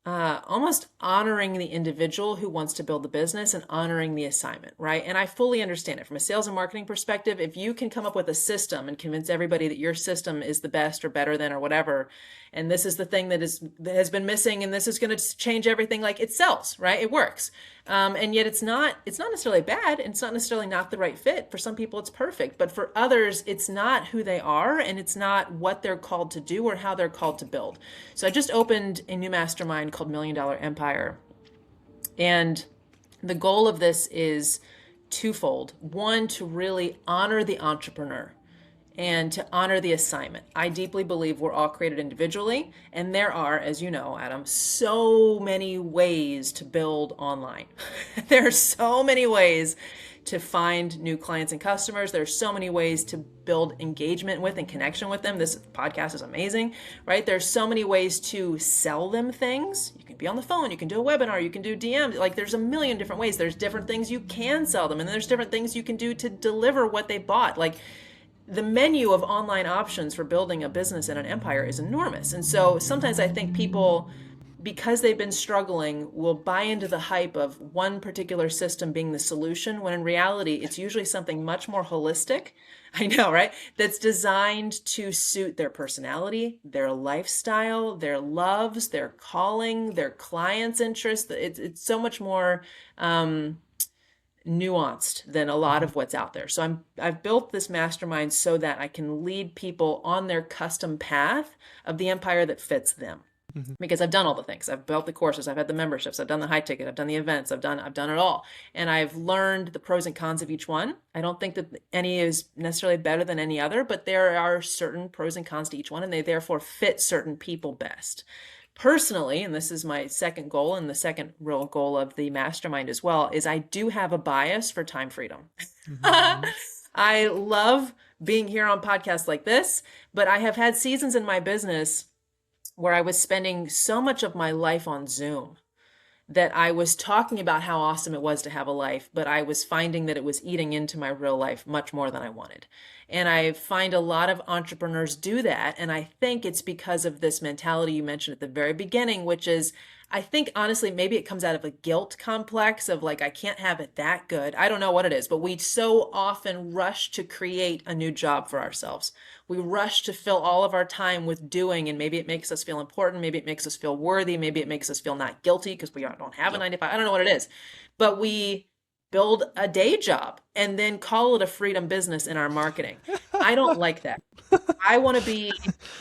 almost honoring the individual who wants to build the business and honoring the assignment, right? And I fully understand it from a sales and marketing perspective. If you can come up with a system and convince everybody that your system is the best or better than or whatever, and this is the thing that has been missing, and this is going to change everything, like it sells, right? It works. And yet it's not necessarily bad, and it's not necessarily not the right fit. For some people it's perfect, but for others it's not who they are, and it's not what they're called to do or how they're called to build. So I just opened a new mastermind called Million Dollar Empire, and the goal of this is twofold. One, to really honor the entrepreneur and to honor the assignment. I deeply believe we're all created individually, and there are, as you know, Adam, so many ways to build online. There are so many ways to find new clients and customers. There's so many ways to build engagement with and connection with them. This podcast is amazing, right? There's so many ways to sell them things. You can be on the phone, you can do a webinar, you can do DMs. Like, there's a million different ways. There's different things you can sell them, and there's different things you can do to deliver what they bought. Like, the menu of online options for building a business and an empire is enormous. And so sometimes I think people, because they've been struggling, will buy into the hype of one particular system being the solution, when in reality, it's usually something much more holistic. I know, right? That's designed to suit their personality, their lifestyle, their loves, their calling, their clients' interests. It's so much more nuanced than a lot of what's out there. So I've built this mastermind so that I can lead people on their custom path of the empire that fits them. Because I've done all the things. I've built the courses, I've had the memberships, I've done the high ticket, I've done the events, I've done it all. And I've learned the pros and cons of each one. I don't think that any is necessarily better than any other, but there are certain pros and cons to each one, and they therefore fit certain people best. Personally, and this is my second goal, and the second real goal of the mastermind as well, is I do have a bias for time freedom. I love being here on podcasts like this, but I have had seasons in my business where I was spending so much of my life on Zoom that I was talking about how awesome it was to have a life, but I was finding that it was eating into my real life much more than I wanted. And I find a lot of entrepreneurs do that. And I think it's because of this mentality you mentioned at the very beginning, which is, I think honestly, maybe it comes out of a guilt complex of like, I can't have it that good. I don't know what it is, but we so often rush to create a new job for ourselves. We rush to fill all of our time with doing, and maybe it makes us feel important. Maybe it makes us feel worthy. Maybe it makes us feel not guilty because we don't have a 9 to 5. I don't know what it is, but we build a day job and then call it a freedom business in our marketing. I don't like that. I want to be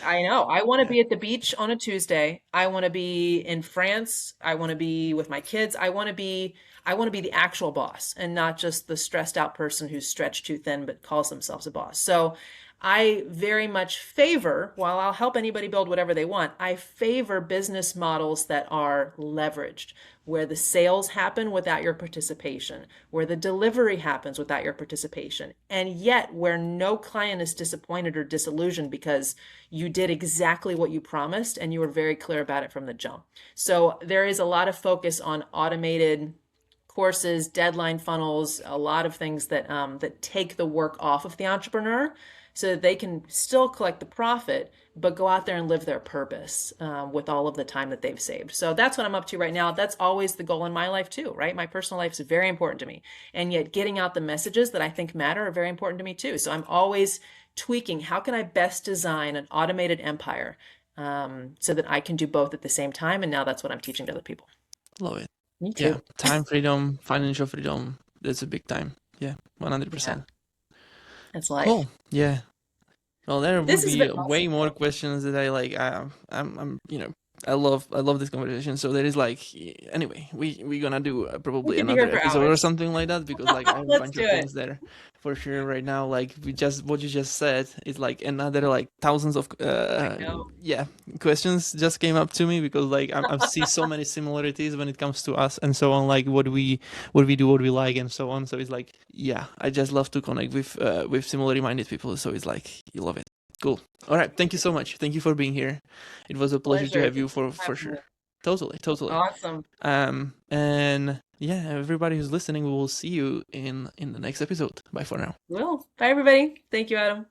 at the beach on a Tuesday. I want to be in France. I want to be with my kids. I want to be the actual boss and not just the stressed out person who's stretched too thin but calls themselves a boss. So I very much favor, while I'll help anybody build whatever they want, I favor business models that are leveraged, where the sales happen without your participation, where the delivery happens without your participation, and yet where no client is disappointed or disillusioned because you did exactly what you promised and you were very clear about it from the jump. So there is a lot of focus on automated courses, deadline funnels, a lot of things that take the work off of the entrepreneur, so that they can still collect the profit, but go out there and live their purpose with all of the time that they've saved. So that's what I'm up to right now. That's always the goal in my life too, right? My personal life is very important to me. And yet getting out the messages that I think matter are very important to me too. So I'm always tweaking, how can I best design an automated empire so that I can do both at the same time? And now that's what I'm teaching to other people. Love it. Me too. Yeah, time freedom, financial freedom, that's a big time. Yeah, 100%. Yeah. It's like, cool. Yeah. Well, there will This has be been awesome. way more questions that I like. I'm I love this conversation. So there is like, anyway, we're gonna do probably could be another here for episode or hours. something like that, because like I have a Let's bunch do of it. things there for sure right now. Like what you just said is like another like thousands of I know. questions just came up to me, because like I see so many similarities when it comes to us and so on, like what we do, what we like, and so on. So it's like, yeah, I just love to connect with similarly minded people. So it's like, you love it. Cool. All right. Thank you so much. Thank you for being here. It was a pleasure to have you for sure. Totally. Awesome. And yeah, everybody who's listening, we will see you in the next episode. Bye for now. Well, bye everybody. Thank you, Adam.